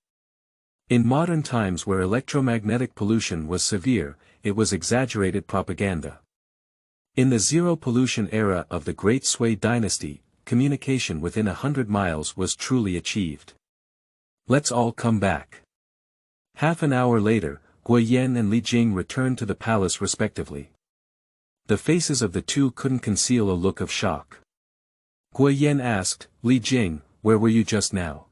In modern times where electromagnetic pollution was severe, it was exaggerated propaganda. In the zero-pollution era of the Great Sui Dynasty, communication within 100 miles was truly achieved. Let's all come back. Half an hour later, Guan and Li Jing returned to the palace respectively. The faces of the two couldn't conceal a look of shock. Guan asked, "Li Jing, where were you just now?"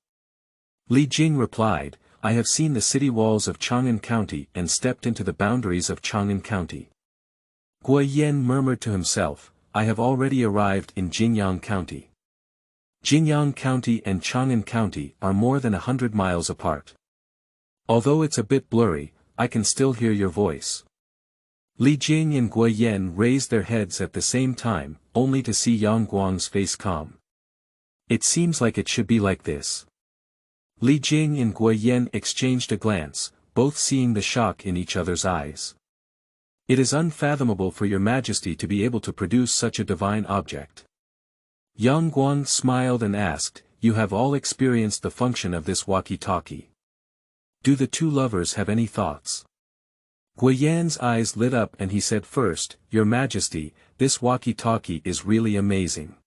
Li Jing replied, "I have seen the city walls of Chang'an County and stepped into the boundaries of Chang'an County." Guan murmured to himself, "I have already arrived in Jingyang County." Jingyang County and Chang'an County are more than 100 miles apart. Although it's a bit blurry, I can still hear your voice. Li Jing and Guan raised their heads at the same time, only to see Yang Guang's face calm. "It seems like it should be like this." Li Jing and Guan exchanged a glance, both seeing the shock in each other's eyes. "It is unfathomable for your majesty to be able to produce such a divine object." Yang Guang smiled and asked, "You have all experienced the function of this walkie-talkie. Do the two lovers have any thoughts?" Guyan's eyes lit up and he said, "First, your majesty, this walkie-talkie is really amazing.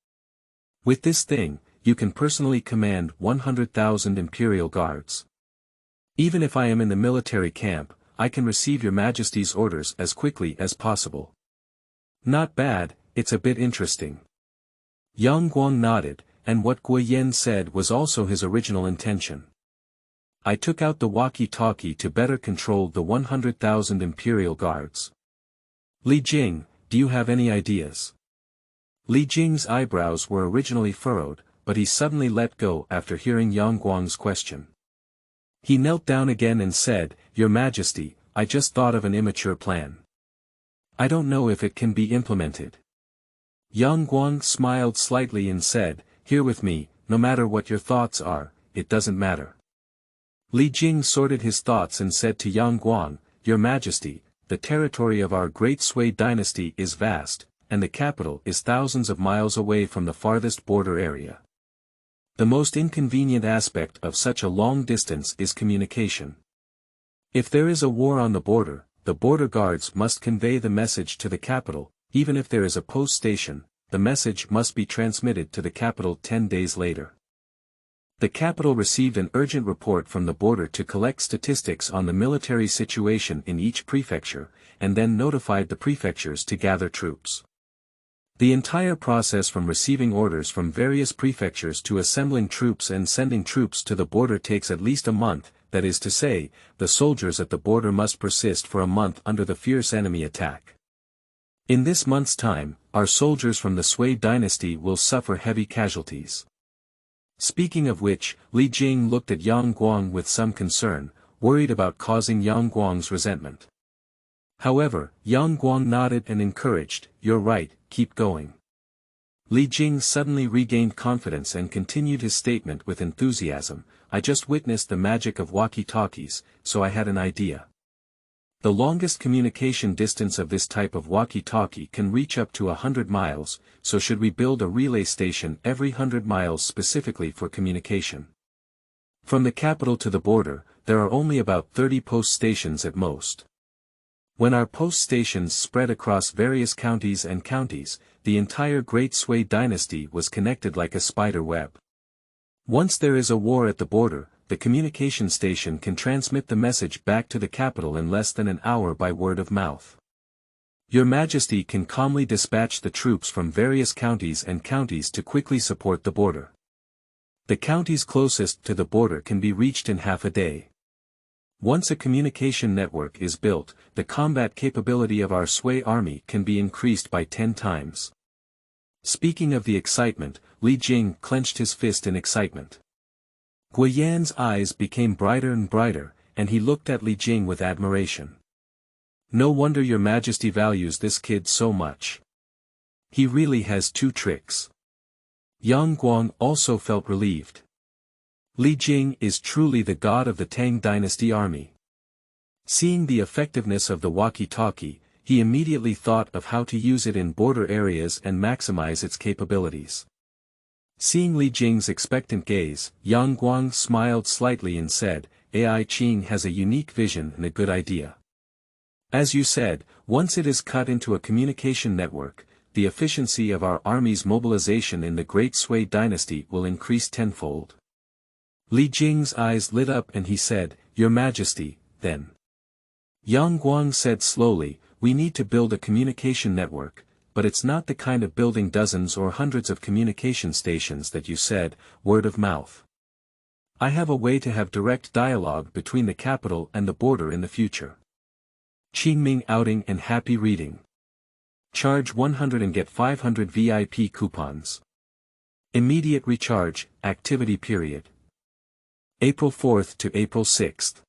With this thing, you can personally command 100,000 imperial guards. Even if I am in the military camp, I can receive your majesty's orders as quickly as possible." "Not bad, it's a bit interesting." Yang Guang nodded, and what Guyan said was also his original intention. "I took out the walkie-talkie to better control the 100,000 imperial guards. Li Jing, do you have any ideas?" Li Jing's eyebrows were originally furrowed, but he suddenly let go after hearing Yang Guang's question. He knelt down again and said, "Your Majesty, I just thought of an immature plan. I don't know if it can be implemented." Yang Guang smiled slightly and said, "Here with me, no matter what your thoughts are, it doesn't matter." Li Jing sorted his thoughts and said to Yang Guang, "Your Majesty, the territory of our great Sui dynasty is vast, and the capital is thousands of miles away from the farthest border area. The most inconvenient aspect of such a long distance is communication. If there is a war on the border guards must convey the message to the capital, even if there is a post station, the message must be transmitted to the capital 10 days later. The capital received an urgent report from the border to collect statistics on the military situation in each prefecture, and then notified the prefectures to gather troops. The entire process from receiving orders from various prefectures to assembling troops and sending troops to the border takes at least a month, that is to say, the soldiers at the border must persist for a month under the fierce enemy attack. In this month's time, our soldiers from the Sui dynasty will suffer heavy casualties." Speaking of which, Li Jing looked at Yang Guang with some concern, worried about causing Yang Guang's resentment. However, Yang Guang nodded and encouraged, "You're right, keep going." Li Jing suddenly regained confidence and continued his statement with enthusiasm, "I just witnessed the magic of walkie-talkies, so I had an idea. The longest communication distance of this type of walkie-talkie can reach up to 100 miles, so should we build a relay station every 100 miles specifically for communication? From the capital to the border, there are only about 30 post stations at most. When our post stations spread across various counties, the entire Great Sui dynasty was connected like a spider web. Once there is a war at the border, the communication station can transmit the message back to the capital in less than an hour by word of mouth. Your Majesty can calmly dispatch the troops from various counties to quickly support the border. The counties closest to the border can be reached in half a day. Once a communication network is built, the combat capability of our Sui army can be increased by 10 times. Speaking of the excitement, Li Jing clenched his fist in excitement. Guyan's eyes became brighter and brighter, and he looked at Li Jing with admiration. "No wonder your Majesty values this kid so much. He really has two tricks." Yang Guang also felt relieved. Li Jing is truly the god of the Tang dynasty army. Seeing the effectiveness of the walkie-talkie, he immediately thought of how to use it in border areas and maximize its capabilities. Seeing Li Jing's expectant gaze, Yang Guang smiled slightly and said, "AI Qing has a unique vision and a good idea. As you said, once it is cut into a communication network, the efficiency of our army's mobilization in the Great Sui dynasty will increase tenfold." Li Jing's eyes lit up and he said, "Your Majesty, then. Yang Guang said slowly, we need to build a communication network, but it's not the kind of building dozens or hundreds of communication stations that you said, word of mouth. I have a way to have direct dialogue between the capital and the border in the future. Qingming outing and happy reading. Charge 100 and get 500 VIP coupons. Immediate recharge, activity period. April 4th to April 6th.